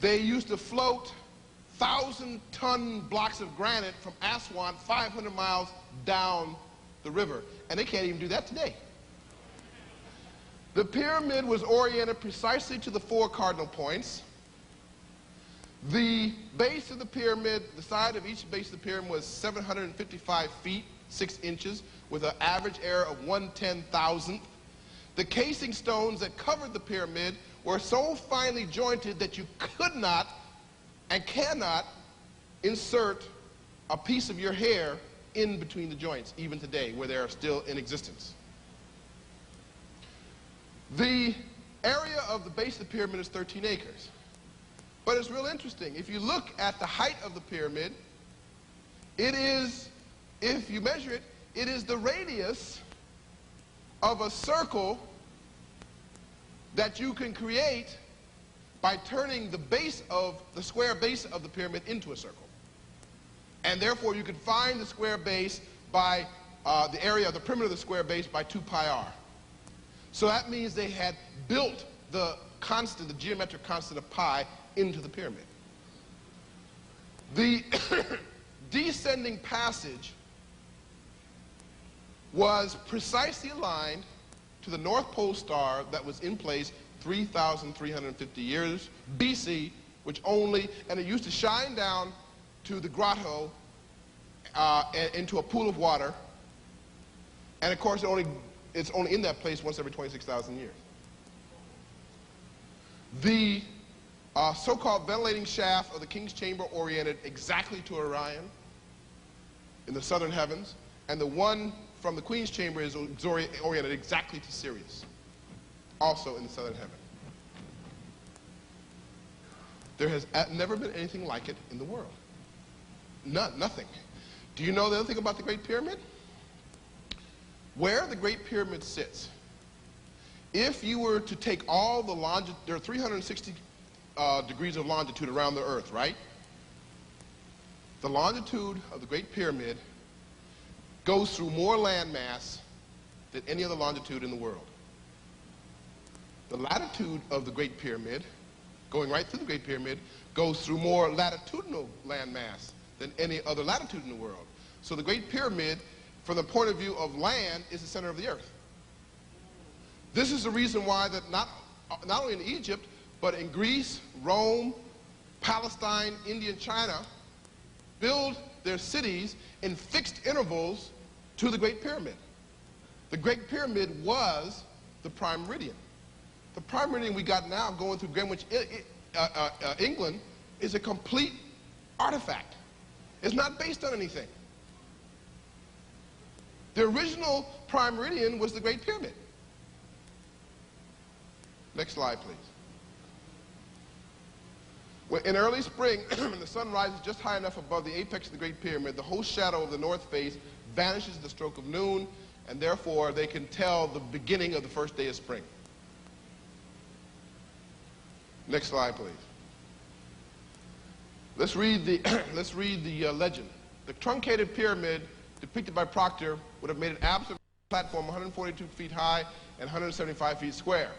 They used to float 1,000-ton blocks of granite from Aswan 500 miles down the river, and they can't even do that today. The pyramid was oriented precisely to the 4 cardinal points. The base of the pyramid, the side of each base of the pyramid was 755 feet, 6 inches, with an average error of 1/10,000th. The casing stones that covered the pyramid were so finely jointed that you could not and cannot insert a piece of your hair in between the joints, even today, where they are still in existence. The area of the base of the pyramid is 13 acres. But it's real interesting. If you look at the height of the pyramid, it is, if you measure it, it is the radius of a circle that you can create by turning the base of the square base of the pyramid into a circle. And therefore you can find the square base by the area of the perimeter of the square base by 2 pi r. So that means they had built the constant, the geometric constant of pi, into the pyramid. The descending passage was precisely aligned to the North Pole star that was in place 3,350 years BC, and it used to shine down to the grotto into a pool of water. And of course, it's only in that place once every 26,000 years. The so-called ventilating shaft of the King's Chamber oriented exactly to Orion in the southern heavens, and the one from the Queen's Chamber is oriented exactly to Sirius, also in the southern heaven. There has never been anything like it in the world. Nothing. Do you know the other thing about the Great Pyramid? Where the Great Pyramid sits, if you were to take all the longitude, there are 360 degrees of longitude around the Earth, right? The longitude of the Great Pyramid goes through more landmass than any other longitude in the world. The latitude of the Great Pyramid, going right through the Great Pyramid, goes through more latitudinal landmass than any other latitude in the world. So the Great Pyramid, from the point of view of land, is the center of the Earth. This is the reason why that not only in Egypt, but in Greece, Rome, Palestine, India, and China, build their cities in fixed intervals to the Great Pyramid. The Great Pyramid was the prime meridian. The prime meridian we got now going through Greenwich, England, is a complete artifact. It's not based on anything. The original prime meridian was the Great Pyramid. Next slide, please. In early spring, when the sun rises just high enough above the apex of the Great Pyramid, the whole shadow of the north face vanishes at the stroke of noon, and therefore they can tell the beginning of the first day of spring. Next slide, please. Let's read the legend. The truncated pyramid depicted by Proctor would have made an absolute platform 142 feet high and 175 feet square.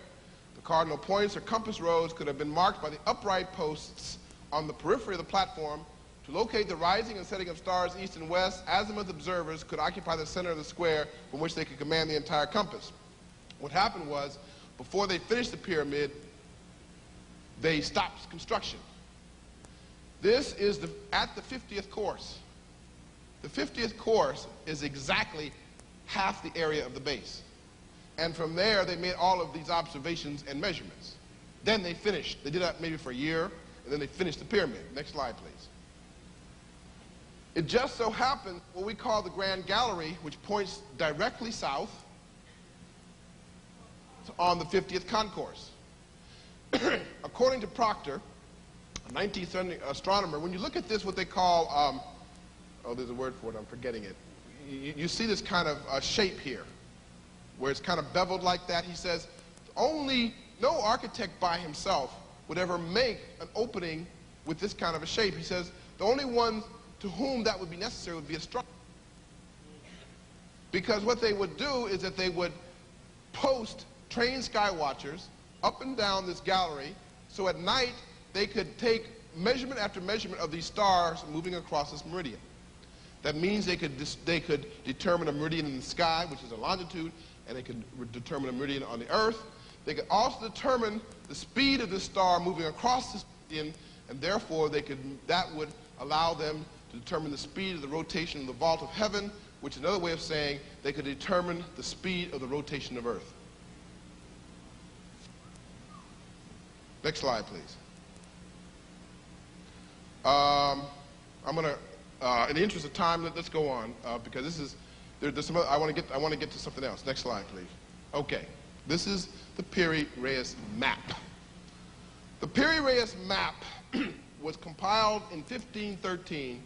The cardinal points or compass rows could have been marked by the upright posts on the periphery of the platform. To locate the rising and setting of stars east and west, azimuth observers could occupy the center of the square from which they could command the entire compass. What happened was, before they finished the pyramid, they stopped construction. This is at the 50th course. The 50th course is exactly half the area of the base. And from there, they made all of these observations and measurements. Then they finished. They did that maybe for a year, and then they finished the pyramid. Next slide, please. It just so happened what we call the Grand Gallery, which points directly south on the 50th concourse. According to Proctor, a 19th century astronomer, when you look at this, what they call, oh, there's a word for it, I'm forgetting it. You see this kind of shape here, where it's kind of beveled like that. He says, no architect by himself would ever make an opening with this kind of a shape. He says, the only one to whom that would be necessary would be astronomers. Because what they would do is that they would post trained sky watchers up and down this gallery, so at night they could take measurement after measurement of these stars moving across this meridian. That means they could determine a meridian in the sky, which is a longitude, and they could determine a meridian on the Earth. They could also determine the speed of the star moving across this meridian, and therefore that would allow them to determine the speed of the rotation of the vault of heaven, which is another way of saying they could determine the speed of the rotation of Earth. Next slide, please. I'm going to, in the interest of time, let's go on because this is there's some other, I want to get to something else. Next slide, please. Okay, this is the Piri-Reis map. The Piri-Reis map was compiled in 1513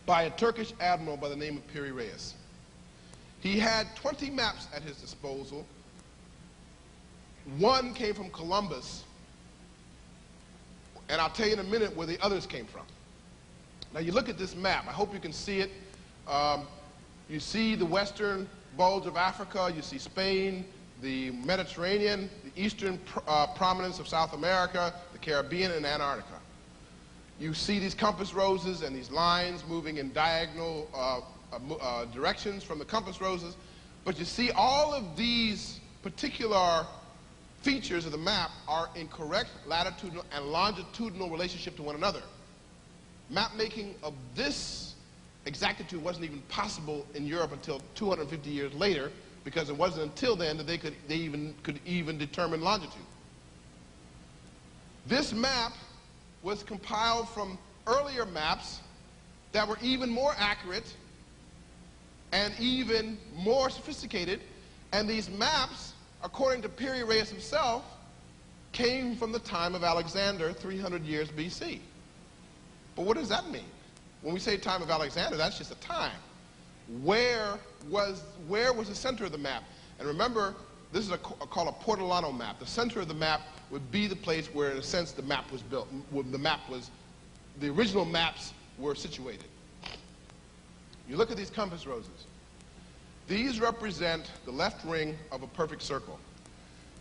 by a Turkish admiral by the name of Piri-Reis. He had 20 maps at his disposal. One came from Columbus, and I'll tell you in a minute where the others came from. Now you look at this map, I hope you can see it. You see the western bulge of Africa, you see Spain, the Mediterranean, the eastern prominence of South America, the Caribbean, and Antarctica. You see these compass roses and these lines moving in diagonal directions from the compass roses, but you see all of these particular features of the map are in correct latitudinal and longitudinal relationship to one another. Map making of this exactitude wasn't even possible in Europe until 250 years later, because it wasn't until then that they could even determine longitude. This map was compiled from earlier maps that were even more accurate and even more sophisticated, and these maps, according to Piri-Reis himself, came from the time of Alexander, 300 years BC. But what does that mean? When we say time of Alexander, that's just a time. Where was the center of the map? And remember, this is called a Portolano map. The center of the map would be the place where, in a sense, the map was built. The original maps were situated. You look at these compass roses. These represent the left ring of a perfect circle.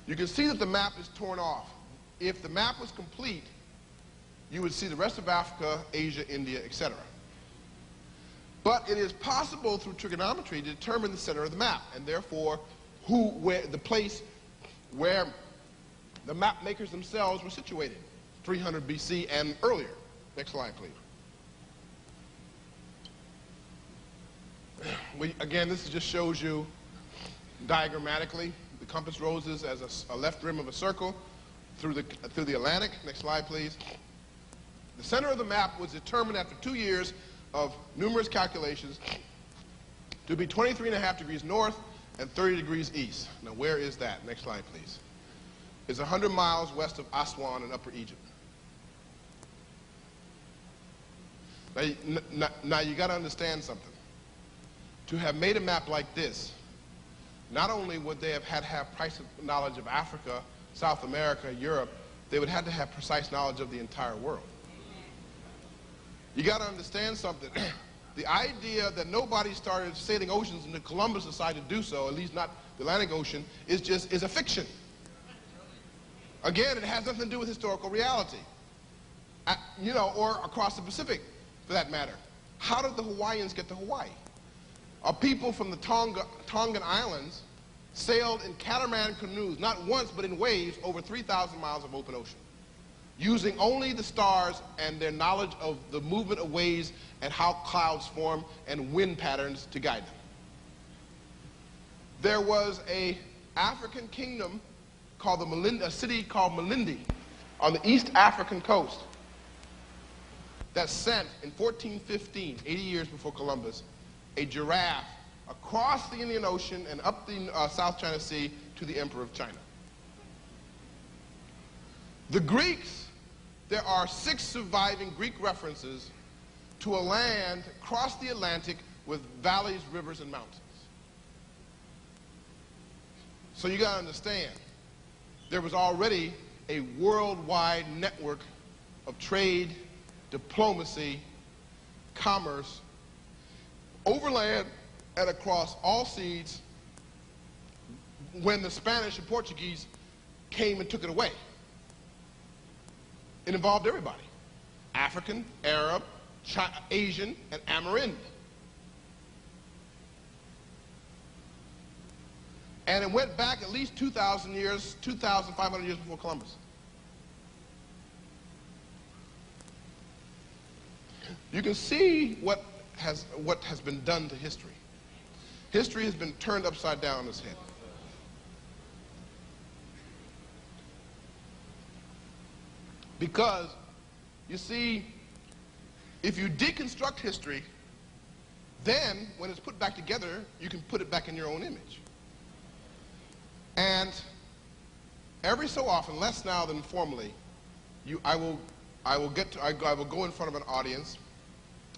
You can see that the map is torn off. If the map was complete, you would see the rest of Africa, Asia, India, etc. But it is possible through trigonometry to determine the center of the map, and therefore the place where the map makers themselves were situated, 300 BC and earlier. Next slide, please. Again, this just shows you diagrammatically the compass roses as a left rim of a circle through the Atlantic. Next slide, please. The center of the map was determined after 2 years of numerous calculations to be 23.5 degrees north and 30 degrees east. Now, where is that? Next slide, please. It's 100 miles west of Aswan in Upper Egypt. Now you got to understand something. To have made a map like this, not only would they have had to have precise knowledge of Africa, South America, Europe, they would have to have precise knowledge of the entire world. You got to understand something. The idea that nobody started sailing oceans and that Columbus decided to do so, at least not the Atlantic Ocean, is a fiction. Again, it has nothing to do with historical reality, or across the Pacific, for that matter. How did the Hawaiians get to Hawaii? People from the Tongan Islands sailed in catamaran canoes, not once but in waves, over 3,000 miles of open ocean, using only the stars and their knowledge of the movement of waves and how clouds form and wind patterns to guide them. There was an African kingdom called a city called Malindi on the East African coast that sent in 1415, 80 years before Columbus, a giraffe across the Indian Ocean and up the South China Sea to the Emperor of China. The Greeks, there are 6 surviving Greek references to a land across the Atlantic with valleys, rivers, and mountains. So you got to understand, there was already a worldwide network of trade, diplomacy, commerce, overland and across all seas when the Spanish and Portuguese came and took it away. It involved everybody: African, Arab, Asian, and Amerindian. And it went back at least 2,000 years, 2,500 years before Columbus. You can see what has been done to history. History has been turned upside down on its head. Because, you see, if you deconstruct history, then when it's put back together, you can put it back in your own image. And every so often, less now than formerly, I will go in front of an audience,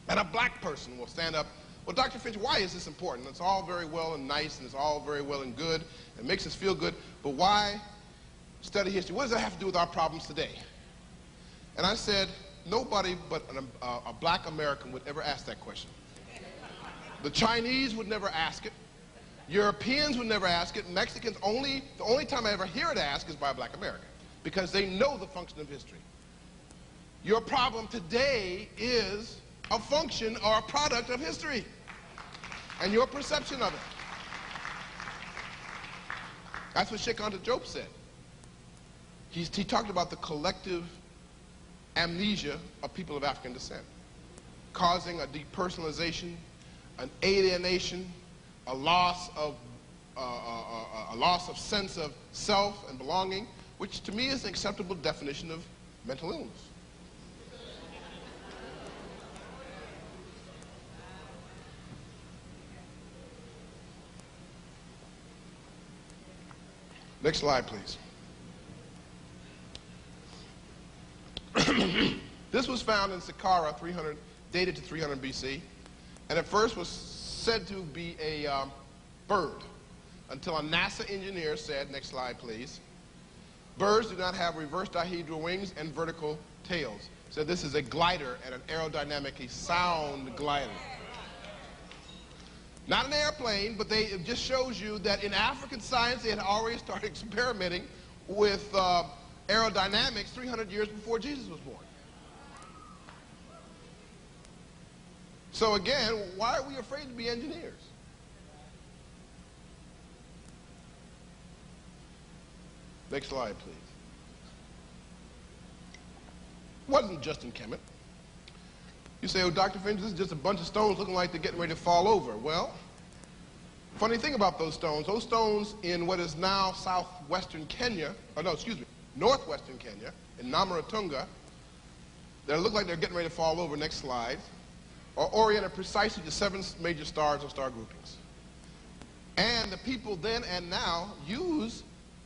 and a black person will stand up. Well, Dr. Finch, why is this important? It's all very well and nice, and it's all very well and good. It makes us feel good, but why study history? What does that have to do with our problems today? And I said, nobody but a black American would ever ask that question. The Chinese would never ask it. Europeans would never ask it. Mexicans, the only time I ever hear it asked is by a black American, because they know the function of history. Your problem today is a function or a product of history and your perception of it. That's what Sheikh Anta Diop said. He talked about the collective amnesia of people of African descent, causing a depersonalization, an alienation, a loss of sense of self and belonging, which to me is an acceptable definition of mental illness. Next slide, please. This was found in Saqqara, dated to 300 BC, and at first was said to be a bird, until a NASA engineer said, next slide please, birds do not have reverse dihedral wings and vertical tails. So this is a glider and an aerodynamically sound glider. Not an airplane, but it just shows you that in African science they had already started experimenting with aerodynamics 300 years before Jesus was born. So again, why are we afraid to be engineers? Next slide, please. Wasn't Justin Kemet. You say, oh, Dr. Finch, this is just a bunch of stones looking like they're getting ready to fall over. Well, funny thing about those stones in what is now southwestern Kenya, northwestern Kenya, in Namaratunga, that look like they're getting ready to fall over, next slide, are oriented precisely to 7 major stars or star groupings. And the people then and now use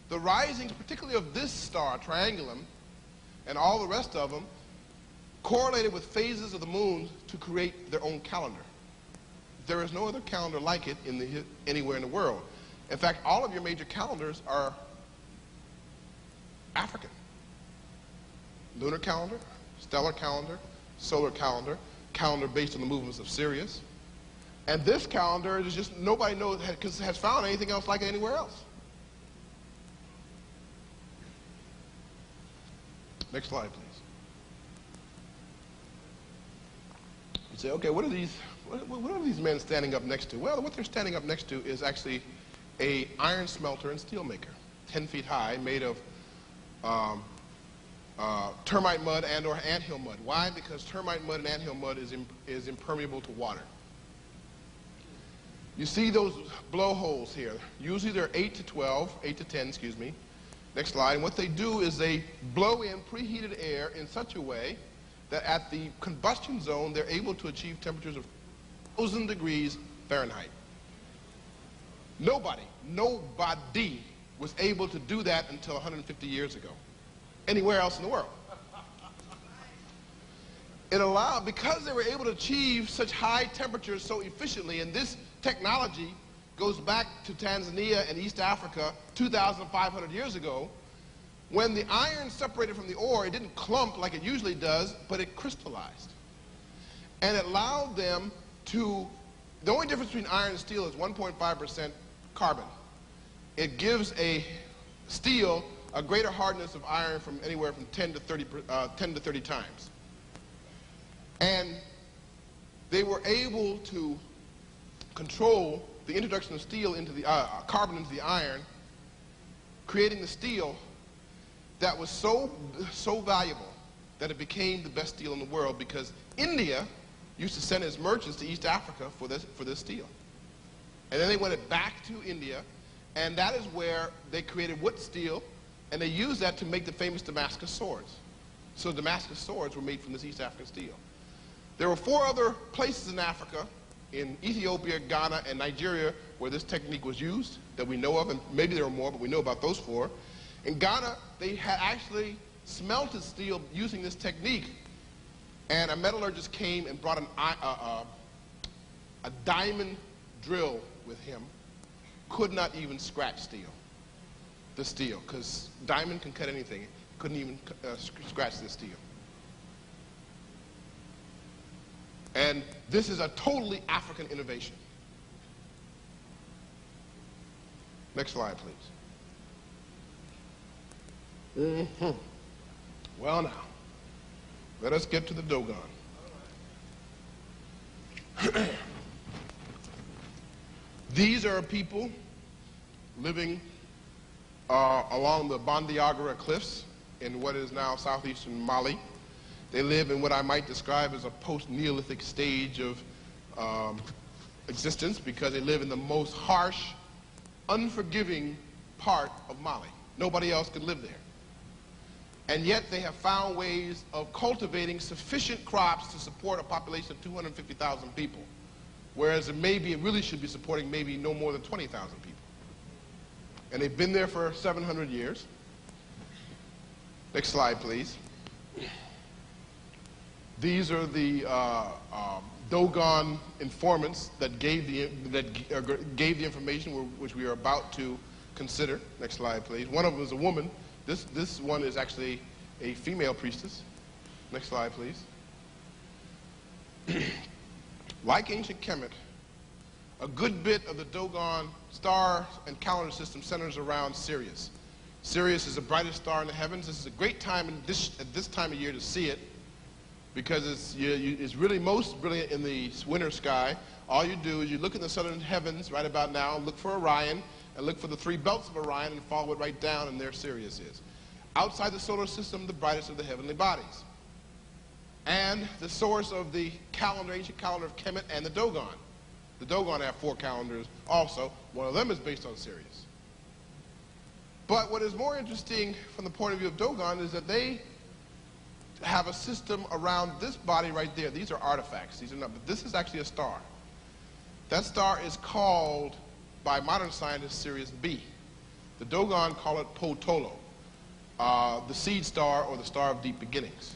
the risings, particularly of this star, Triangulum, and all the rest of them, correlated with phases of the moon to create their own calendar. There is no other calendar like it anywhere in the world. In fact, all of your major calendars are African. Lunar calendar, stellar calendar, solar calendar, calendar based on the movements of Sirius. And this calendar is just, nobody knows, has found anything else like it anywhere else. Next slide, please. You say, okay, what are these men standing up next to? Well, what they're standing up next to is actually a iron smelter and steel maker, 10 feet high, made of termite mud and or anthill mud. Why? Because termite mud and anthill mud is impermeable to water. You see those blowholes here. Usually they're 8 to 10, excuse me. Next slide. And what they do is they blow in preheated air in such a way that at the combustion zone, they're able to achieve temperatures of 1,000 degrees Fahrenheit. Nobody was able to do that until 150 years ago, anywhere else in the world. It allowed, because they were able to achieve such high temperatures so efficiently, and this technology goes back to Tanzania and East Africa 2,500 years ago. When the iron separated from the ore, it didn't clump like it usually does, but it crystallized. And it allowed them to, the only difference between iron and steel is 1.5% carbon. It gives a steel a greater hardness of iron from anywhere from 10 to 30 times. And they were able to control the introduction of steel into the carbon into the iron, creating the steel that was so valuable that it became the best steel in the world, because India used to send its merchants to East Africa for this steel. And then they went it back to India, and that is where they created wood steel, and they used that to make the famous Damascus swords. So Damascus swords were made from this East African steel. There were 4 other places in Africa, in Ethiopia, Ghana, and Nigeria, where this technique was used that we know of, and maybe there were more, but we know about those 4. In Ghana, they had actually smelted steel using this technique, and a metallurgist came and brought a diamond drill with him. Could not even scratch the steel, because diamond can cut anything. Couldn't even scratch this steel. And this is a totally African innovation. Next slide, please. Well, now, let us get to the Dogon. These are people living along the Bandiagara cliffs in what is now southeastern Mali. They live in what I might describe as a post-Neolithic stage of existence, because they live in the most harsh, unforgiving part of Mali. Nobody else could live there. And yet they have found ways of cultivating sufficient crops to support a population of 250,000 people, whereas it really should be supporting maybe no more than 20,000 people. And they've been there for 700 years. Next slide, please. These are the Dogon informants that gave the information which we are about to consider. Next slide, please. One of them is a woman. This one is actually a female priestess. Next slide, please. Like ancient Kemet, a good bit of the Dogon star and calendar system centers around Sirius. Sirius is the brightest star in the heavens. This is a great time at this time of year to see it, because it's really most brilliant in the winter sky. All you do is you look in the southern heavens right about now, look for Orion, and look for the 3 belts of Orion and follow it right down, and there Sirius is. Outside the solar system, the brightest of the heavenly bodies. And the source of the calendar, ancient calendar of Kemet and the Dogon. The Dogon have 4 calendars also. One of them is based on Sirius. But what is more interesting from the point of view of Dogon is that they have a system around this body right there. These are artifacts. These are not, but this is actually a star. That star is called, by modern scientists, Sirius B. The Dogon call it Potolo, the seed star or the star of deep beginnings.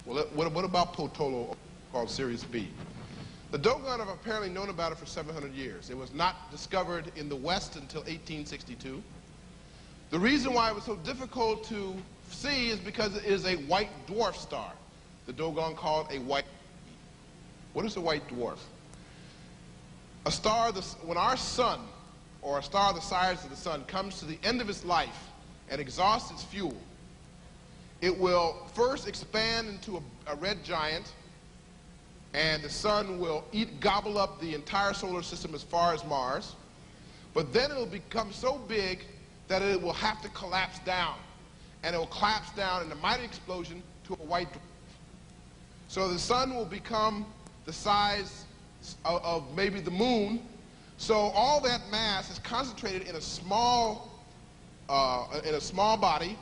Well, what about Potolo, called Sirius B? The Dogon have apparently known about it for 700 years. It was not discovered in the West until 1862. The reason why it was so difficult to see is because it is a white dwarf star. The Dogon call it a white. What is a white dwarf? A star, when our sun, or a star the size of the sun, comes to the end of its life and exhausts its fuel, it will first expand into a red giant, and the sun will gobble up the entire solar system as far as Mars. But then it will become so big that it will have to collapse down. And it will collapse down in a mighty explosion to a white dwarf. So the sun will become the size of maybe the moon. So all that mass is concentrated in a small body.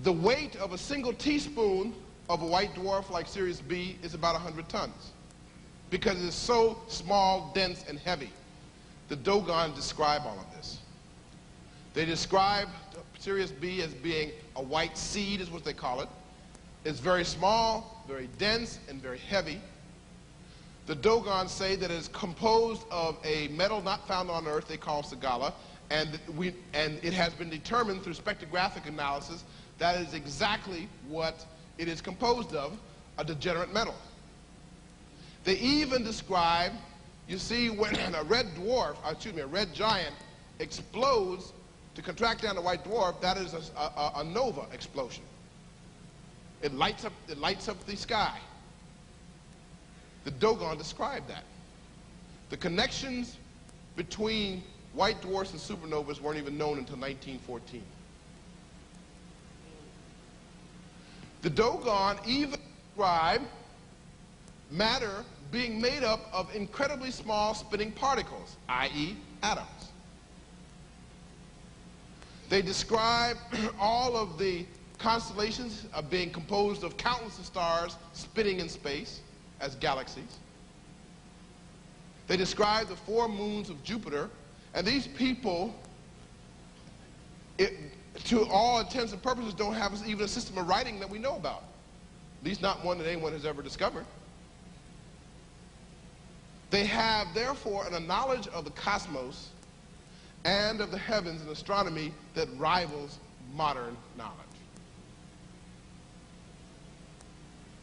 The weight of a single teaspoon of a white dwarf like Sirius B is about 100 tons because it is so small, dense, and heavy. The Dogon describe all of this. They describe Sirius B as being a white seed, is what they call it. It's very small, very dense, and very heavy. The Dogon say that it is composed of a metal not found on Earth they call Sagala, and it has been determined through spectrographic analysis that is exactly what it is composed of, a degenerate metal. They even describe, you see, when a red giant explodes to contract down a white dwarf, that is a nova explosion. It lights up the sky. The Dogon described that. The connections between white dwarfs and supernovas weren't even known until 1914. The Dogon even describe matter being made up of incredibly small spinning particles, i.e. atoms. They describe all of the constellations of being composed of countless of stars spinning in space as galaxies. They describe the 4 moons of Jupiter, and these people, to all intents and purposes, don't have even a system of writing that we know about. At least not one that anyone has ever discovered. They have, therefore, a knowledge of the cosmos and of the heavens and astronomy that rivals modern knowledge.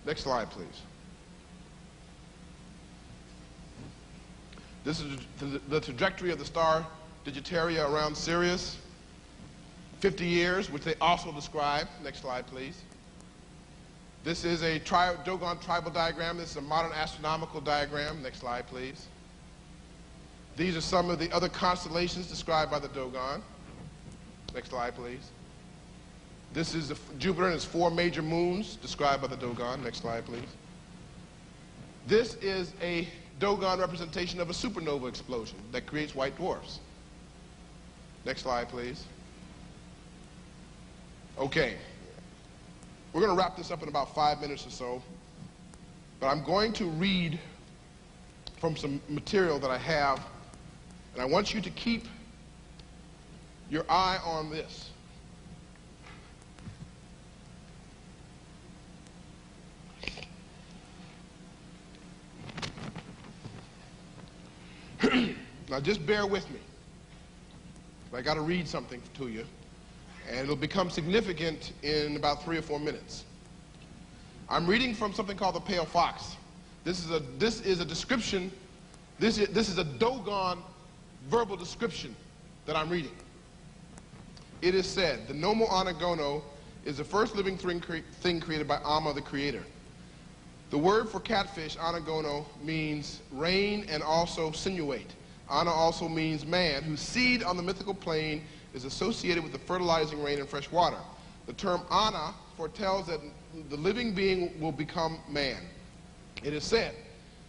Next slide, please. This is the trajectory of the star Digitaria around Sirius. 50 years, which they also describe. Next slide, please. This is a Dogon tribal diagram. This is a modern astronomical diagram. Next slide, please. These are some of the other constellations described by the Dogon. Next slide, please. This is Jupiter and its 4 major moons described by the Dogon. Next slide, please. This is a Dogon representation of a supernova explosion that creates white dwarfs. Next slide, please. Okay. We're going to wrap this up in about 5 minutes or so, but I'm going to read from some material that I have, and I want you to keep your eye on this. Now just bear with me. I got to read something to you, and it'll become significant in about 3 or 4 minutes. I'm reading from something called the Pale Fox. This is a description. This is a Dogon verbal description that I'm reading. It is said, the Nomo Anagono is the first living thing created by Amma, the creator. The word for catfish, Anagono, means rain and also sinuate. Ana also means man, whose seed on the mythical plane is associated with the fertilizing rain and fresh water. The term Ana foretells that the living being will become man. It is said,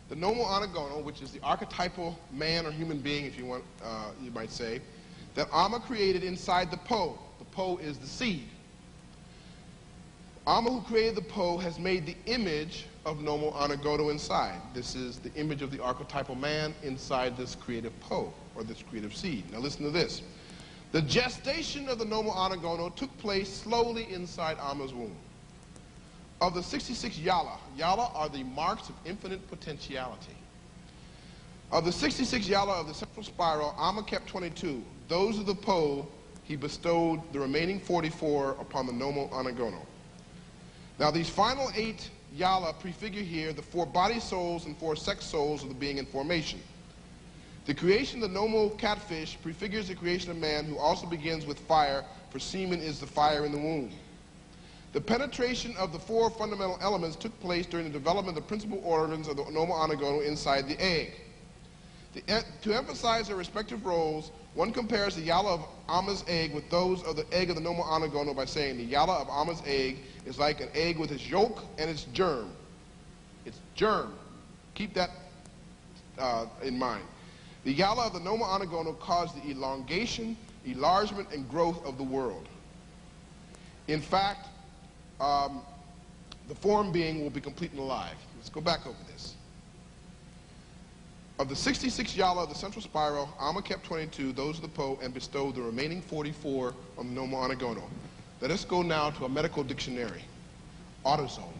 the Nomo Anagono, which is the archetypal man or human being, if you want, you might say, that Amma created inside the Po. The Po is the seed. Amma, who created the Po, has made the image of Nomo Anagono inside. This is the image of the archetypal man inside this creative Po, or this creative seed. Now listen to this. The gestation of the Nomo Anagono took place slowly inside Amma's womb. Of the 66 Yala, Yala are the marks of infinite potentiality. Of the 66 Yala of the central spiral, Amma kept 22. Those of the Po, he bestowed the remaining 44 upon the Nomo Anagono. Now these final 8 Yala prefigure here the 4 body souls and 4 sex souls of the being in formation. The creation of the Nomo catfish prefigures the creation of man, who also begins with fire, for semen is the fire in the womb. The penetration of the 4 fundamental elements took place during the development of the principal organs of the Nomo Anagono inside the egg. To emphasize their respective roles, one compares the yellow of Amma's egg with those of the egg of the normal anagonal by saying the yellow of Amma's egg is like an egg with its yolk and its germ. Its germ. Keep that in mind. The yellow of the normal anagonal caused the elongation, enlargement, and growth of the world. In fact, the form being will be complete and alive. Let's go back over this. Of the 66 yala of the central spiral, Amma kept 22, those of the Po, and bestowed the remaining 44 on the normal anagonal. Let us go now to a medical dictionary. Autosome.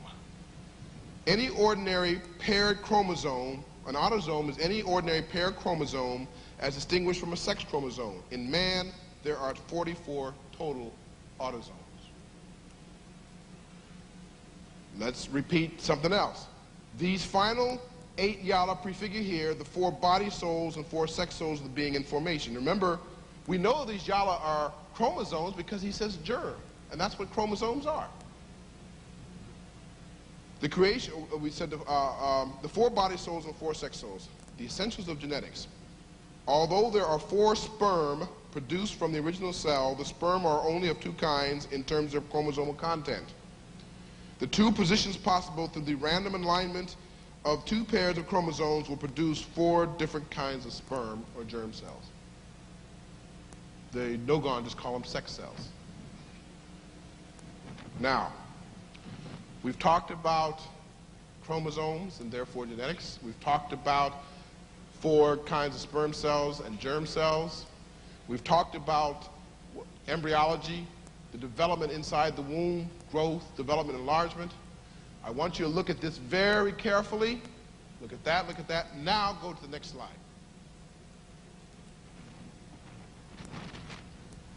Any ordinary paired chromosome, an autosome is any ordinary paired chromosome as distinguished from a sex chromosome. In man, there are 44 total autosomes. Let's repeat something else. These final 8 yala prefigure here the 4 body souls and 4 sex souls of the being in formation. Remember, we know these yala are chromosomes because he says germ, and that's what chromosomes are. The creation, we said the 4 body souls and 4 sex souls, the essentials of genetics. Although there are 4 sperm produced from the original cell, the sperm are only of 2 kinds in terms of chromosomal content. The 2 positions possible through the random alignment of 2 pairs of chromosomes will produce 4 different kinds of sperm or germ cells. The Dogon just call them sex cells. Now, we've talked about chromosomes and therefore genetics. We've talked about 4 kinds of sperm cells and germ cells. We've talked about embryology, the development inside the womb, growth, development, enlargement. I want you to look at this very carefully. Look at that, look at that. Now go to the next slide.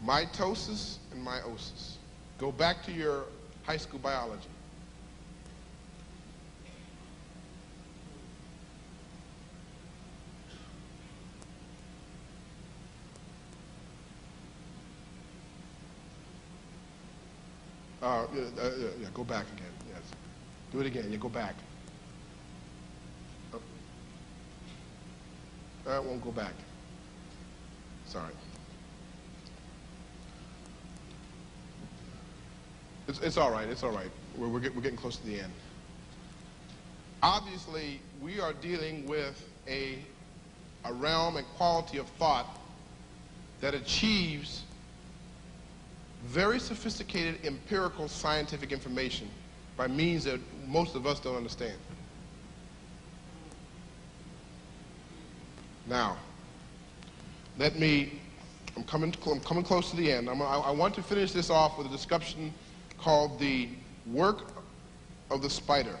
Mitosis and meiosis. Go back to your high school biology. Yeah, go back again. Yes. Do it again. Yeah, go back. Oh. That won't go back. Sorry. It's all right. It's all right. We're getting close to the end. Obviously, we are dealing with a realm and quality of thought that achieves very sophisticated empirical scientific information by means that most of us don't understand. Now, I'm coming close to the end. I want to finish this off with a discussion called the work of the spider.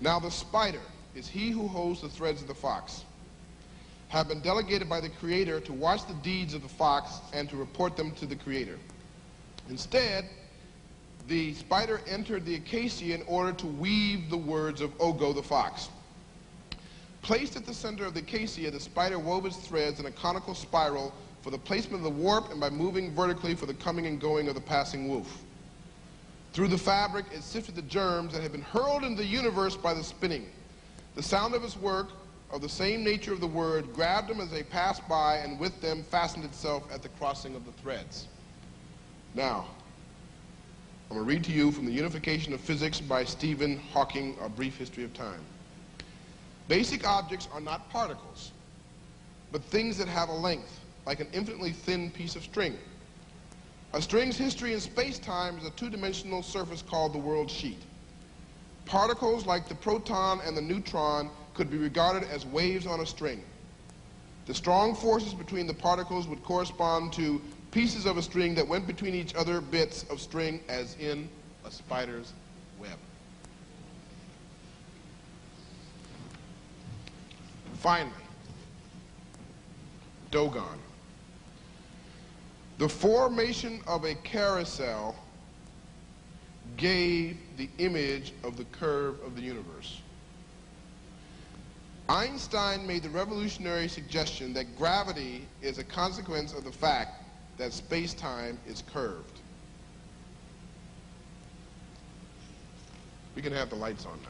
Now the spider is he who holds the threads of the fox, have been delegated by the Creator to watch the deeds of the fox and to report them to the Creator. Instead, the spider entered the acacia in order to weave the words of Ogo the fox. Placed at the center of the acacia, the spider wove its threads in a conical spiral for the placement of the warp and by moving vertically for the coming and going of the passing wolf. Through the fabric, it sifted the germs that had been hurled into the universe by the spinning. The sound of its work, of the same nature of the word, grabbed them as they passed by and with them fastened itself at the crossing of the threads. Now, I'm going to read to you from The Unification of Physics by Stephen Hawking, A Brief History of Time. Basic objects are not particles, but things that have a length, like an infinitely thin piece of string. A string's history in space-time is a 2-dimensional surface called the world sheet. Particles like the proton and the neutron could be regarded as waves on a string. The strong forces between the particles would correspond to pieces of a string that went between each other bits of string as in a spider's web. Finally, Dogon. The formation of a carousel gave the image of the curve of the universe. Einstein made the revolutionary suggestion that gravity is a consequence of the fact that space-time is curved. We can have the lights on now.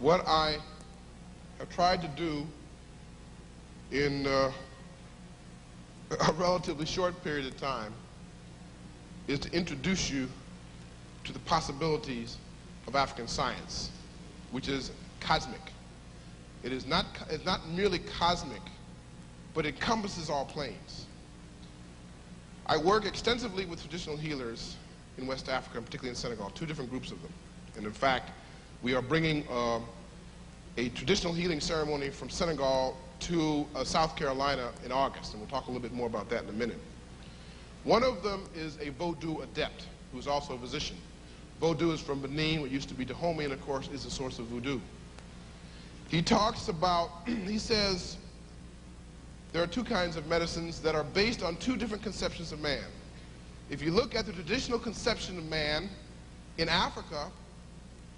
What I have tried to do in a relatively short period of time is to introduce you to the possibilities of African science, which is cosmic. It's not merely cosmic, but it encompasses all planes. I work extensively with traditional healers in West Africa, particularly in Senegal, 2 different groups of them. And in fact, we are bringing a traditional healing ceremony from Senegal to South Carolina in August, and we'll talk a little bit more about that in a minute. One of them is a Vodou adept, who is also a physician. Vodou is from Benin, what used to be Dahomey, and of course is the source of voodoo. He talks about, he says, there are 2 kinds of medicines that are based on 2 different conceptions of man. If you look at the traditional conception of man in Africa,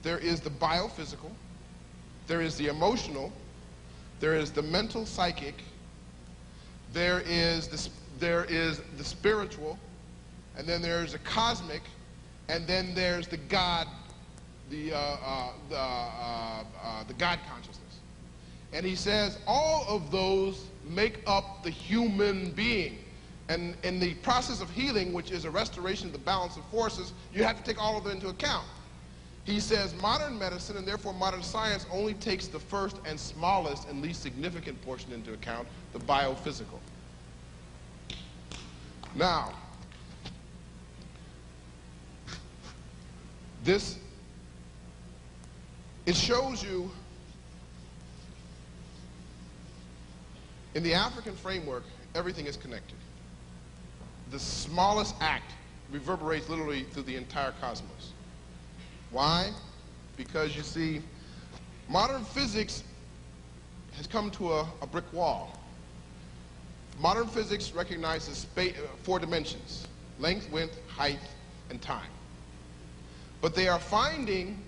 there is the biophysical, there is the emotional, there is the mental psychic, there is the spiritual, and then there's the cosmic, and then there's the God, the God consciousness. And he says all of those make up the human being. And in the process of healing, which is a restoration of the balance of forces, you have to take all of them into account. He says modern medicine, and therefore modern science, only takes the first and smallest and least significant portion into account, the biophysical. Now, it shows you, in the African framework, everything is connected. The smallest act reverberates literally through the entire cosmos. Why? Because you see, modern physics has come to a brick wall. Modern physics recognizes 4 dimensions: length, width, height, and time. But they are finding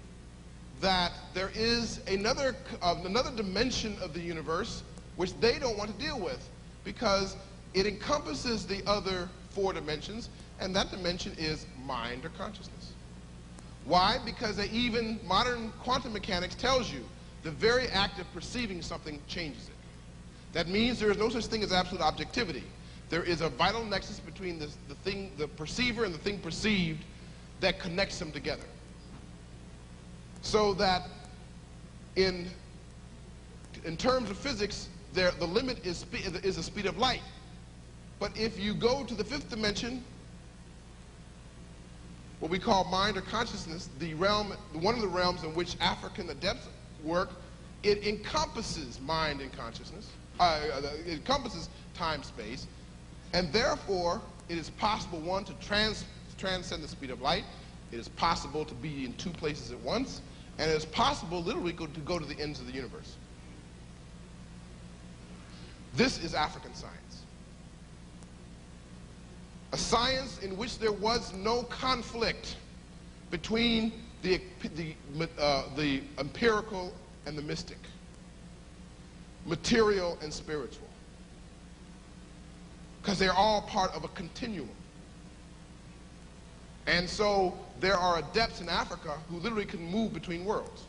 that there is another dimension of the universe which they don't want to deal with, because it encompasses the other 4 dimensions, and that dimension is mind or consciousness. Why? Because even modern quantum mechanics tells you the very act of perceiving something changes it. That means there is no such thing as absolute objectivity. There is a vital nexus between the perceiver and the thing perceived that connects them together. So that in terms of physics, the limit is the speed of light. But if you go to the 5th dimension, what we call mind or consciousness, one of the realms in which African adepts work, it encompasses mind and consciousness. It encompasses time, space, and therefore it is possible, 1, to transcend the speed of light. It is possible to be in 2 places at once, and it is possible literally to go to the ends of the universe. This is African science. A science in which there was no conflict between the empirical and the mystic, material and spiritual, because they're all part of a continuum. And so there are adepts in Africa who literally can move between worlds.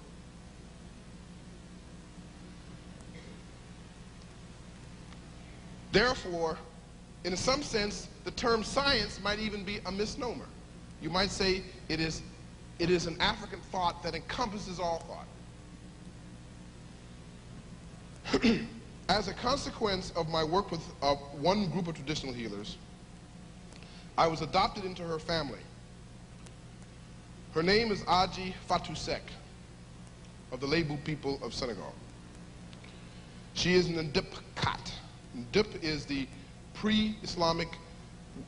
Therefore, in some sense, the term science might even be a misnomer. You might say it is an African thought that encompasses all thought. As a consequence of my work with one group of traditional healers, I was adopted into her family. Her name is Aji Fatou Sek, of the Lebu people of Senegal. She is an Ndip Kat. Ndip is the pre-Islamic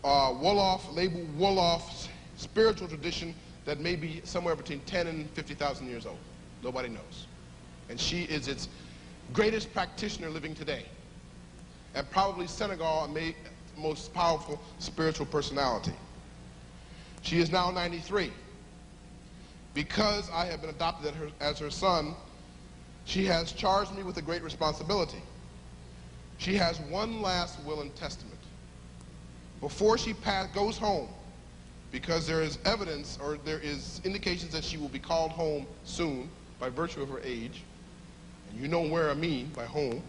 Wolof, Lebu Wolof spiritual tradition that may be somewhere between 10 and 50,000 years old. Nobody knows. And she is its greatest practitioner living today, and probably Senegal's most powerful spiritual personality. She is now 93. Because I have been adopted as her son, she has charged me with a great responsibility. She has one last will and testament. Before she goes home, because there is evidence or there is indications that she will be called home soon by virtue of her age, and you know where I mean by home,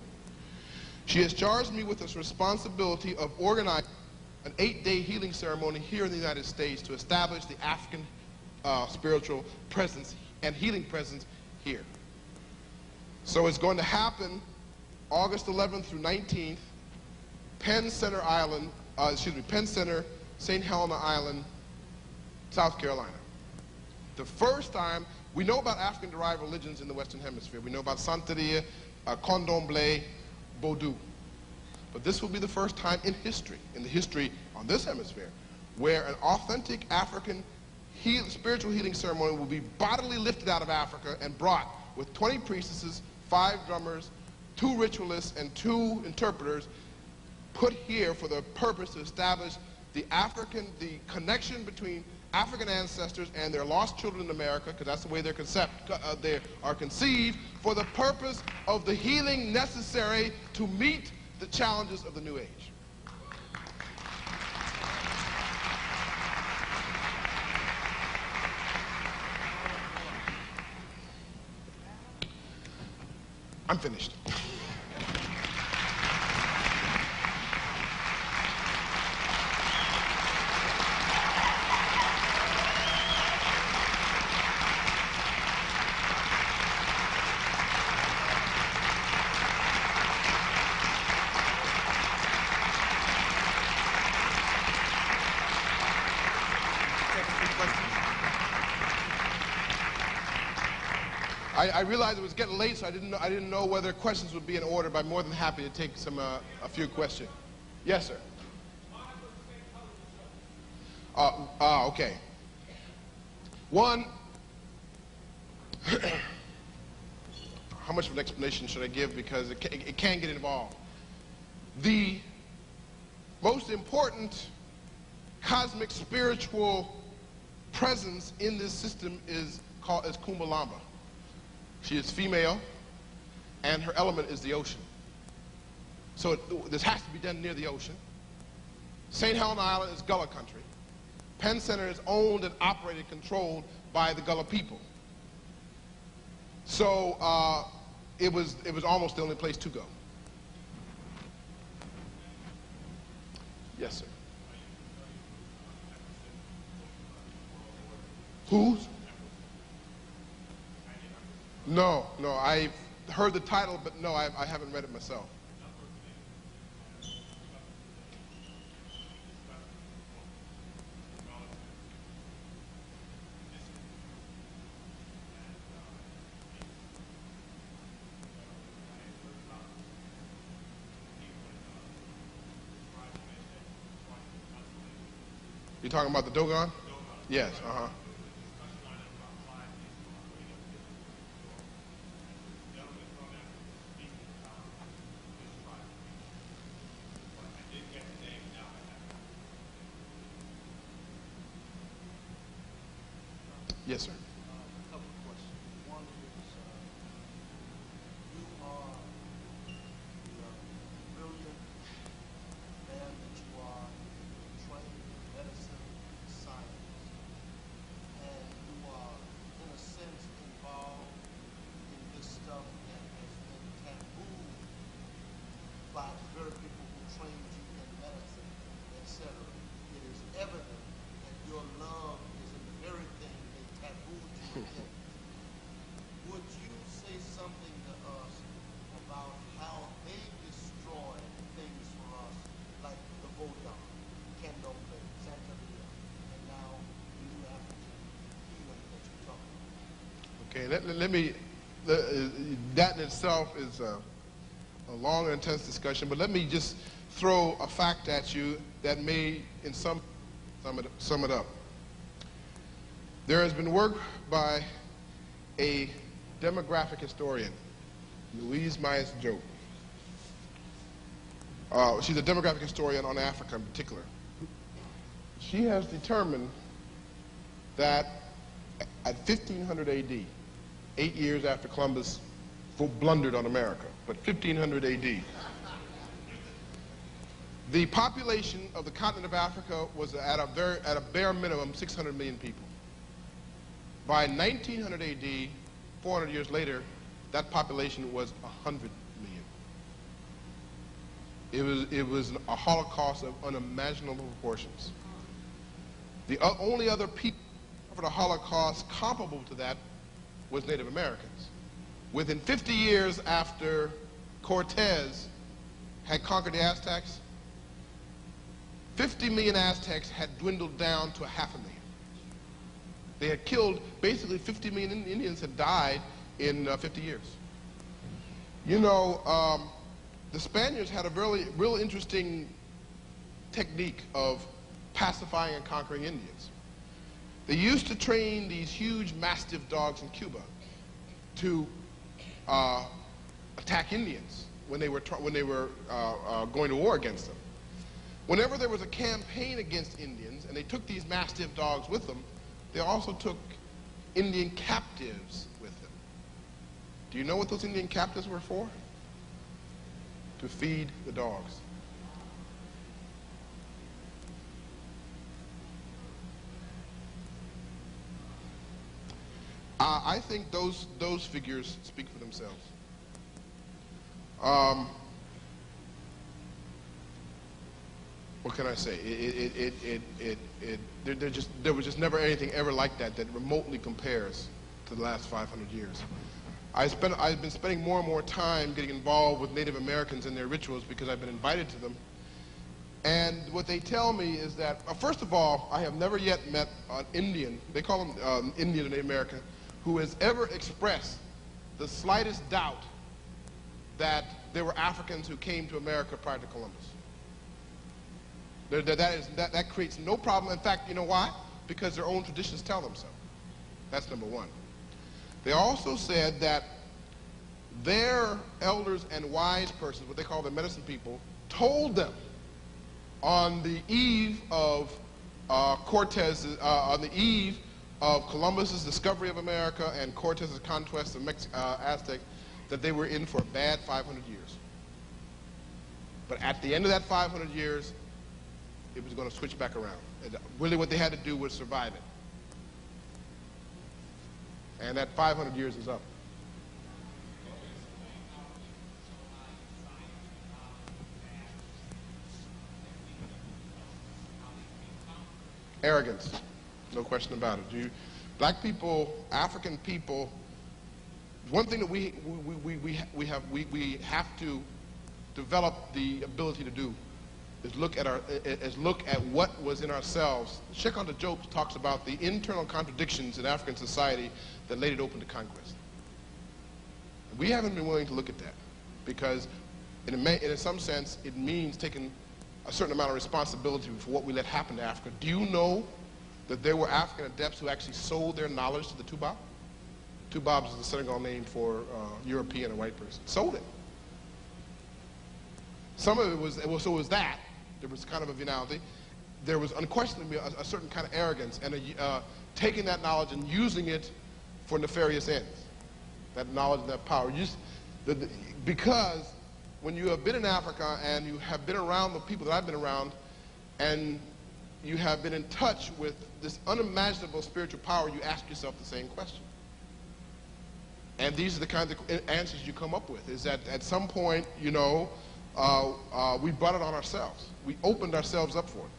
she has charged me with this responsibility of organizing an 8-day healing ceremony here in the United States to establish the African spiritual presence and healing presence here. So it's going to happen August 11th through 19th, Penn Center, St. Helena Island, South Carolina. The first time, we know about African-derived religions in the Western Hemisphere. We know about Santeria, Candomblé, Vodou. But this will be the first time in the history on this hemisphere, where an authentic African spiritual healing ceremony will be bodily lifted out of Africa and brought with 20 priestesses, 5 drummers, 2 ritualists, and 2 interpreters, put here for the purpose to establish the connection between African ancestors and their lost children in America, because that's the way they are conceived, for the purpose of the healing necessary to meet the challenges of the new age. I'm finished. I realized it was getting late, so I didn't know whether questions would be in order, but I'm more than happy to take a few questions. Yes, sir. Okay. One, how much of an explanation should I give, because it can get involved. The most important cosmic spiritual presence in this system is Kumbalamba. She is female, and her element is the ocean. So this has to be done near the ocean. St. Helena Island is Gullah country. Penn Center is owned and operated, controlled by the Gullah people. So it was almost the only place to go. Yes, sir. Whose? No, I've heard the title, but no, I haven't read it myself. You're talking about the Dogon? Yes, uh-huh. Yes, sir. A couple of questions. One is, you are the brilliant man that you are, trained in medicine and science, and you are, in a sense, involved in this stuff that has been tabooed by the very people who trained you in medicine, etc. It is evident that your love is in the very thing would you say something to us about how they destroy things for us, like the Dogon, Candomblé, Santeria, and now the new African healing that you're talking about? Okay, let me, that in itself is a long and intense discussion, but let me just throw a fact at you that may, in sum it up. There has been work by a demographic historian, Louise Myers-Joe. She's a demographic historian on Africa in particular. She has determined that at 1500 AD, 8 years after Columbus blundered on America, but 1500 AD, the population of the continent of Africa was at a bare minimum 600 million people. By 1900 AD, 400 years later, that population was 100 million. It was a Holocaust of unimaginable proportions. The only other people for the Holocaust comparable to that was Native Americans. Within 50 years after Cortez had conquered the Aztecs, 50 million Aztecs had dwindled down to 500,000. They had killed, basically 50 million Indians had died in 50 years. You know, the Spaniards had a real interesting technique of pacifying and conquering Indians. They used to train these huge Mastiff dogs in Cuba to attack Indians when they were going to war against them. Whenever there was a campaign against Indians, and they took these Mastiff dogs with them, they also took Indian captives with them. Do you know what those Indian captives were for? To feed the dogs. I think those figures speak for themselves. What can I say? There was just never anything ever like that remotely compares to the last 500 years. I've been spending more and more time getting involved with Native Americans and their rituals because I've been invited to them. And what they tell me is that, first of all, I have never yet met an Indian, they call them Indian in Native America, who has ever expressed the slightest doubt that there were Africans who came to America prior to Columbus. That creates no problem. In fact, you know why? Because their own traditions tell them so. That's number one. They also said that their elders and wise persons, what they call the medicine people, told them on the eve of on the eve of Columbus's discovery of America and Cortez's conquest of Aztecs, that they were in for a bad 500 years. But at the end of that 500 years, it was going to switch back around. And really what they had to do was survive it. And that 500 years is up. Arrogance, no question about it. Black people, African people, one thing that we have to develop the ability to do is look at what was in ourselves. Sheikh Anta Diop talks about the internal contradictions in African society that laid it open to conquest. We haven't been willing to look at that because in some sense it means taking a certain amount of responsibility for what we let happen to Africa. Do you know that there were African adepts who actually sold their knowledge to the Tubab? Tubab is the Senegal name for European or white person. Sold it. Some of it was that. There was kind of a venality. There was unquestionably a certain kind of arrogance and taking that knowledge and using it for nefarious ends. That knowledge and that power. Because when you have been in Africa and you have been around the people that I've been around and you have been in touch with this unimaginable spiritual power, you ask yourself the same question. And these are the kinds of answers you come up with, is that at some point, you know, we brought it on ourselves. We opened ourselves up for it.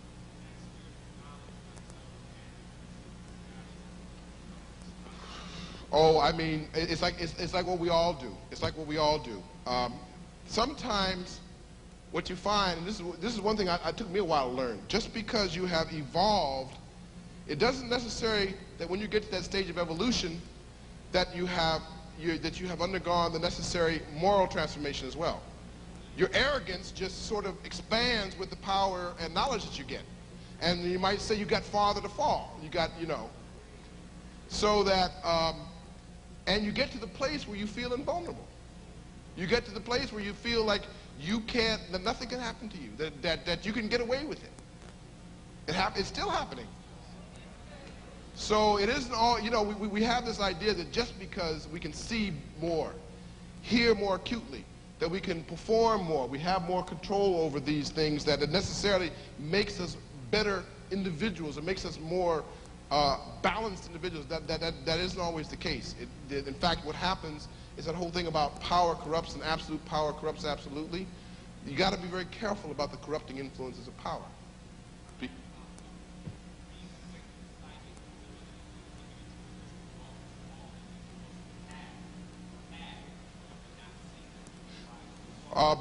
Oh, I mean, it's like what we all do. It's like what we all do. Sometimes what you find, and this is one thing it took me a while to learn, just because you have evolved, it doesn't necessarily that when you get to that stage of evolution that you have undergone the necessary moral transformation as well. Your arrogance just sort of expands with the power and knowledge that you get. And you might say you got farther to fall. You got, you know. So that, and you get to the place where you feel invulnerable. You get to the place where you feel like you can't, that nothing can happen to you, that you can get away with it. It's still happening. So it isn't all, you know, we have this idea that just because we can see more, hear more acutely, that we can perform more, we have more control over these things, that it necessarily makes us better individuals, it makes us more balanced individuals. That isn't always the case. In fact, what happens is that whole thing about power corrupts and absolute power corrupts absolutely. You got to be very careful about the corrupting influences of power.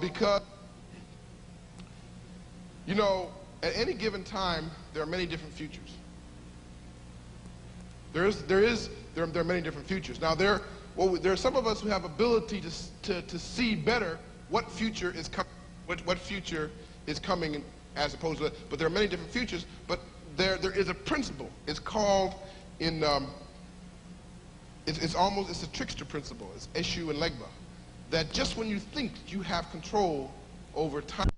Because, you know, at any given time, there are many different futures. There are many different futures. Now, there are some of us who have ability to see better what future is coming, what future is coming as opposed to, but there are many different futures. But there is a principle. It's called it's a trickster principle. It's Eshu and Legba. That just when you think you have control over time,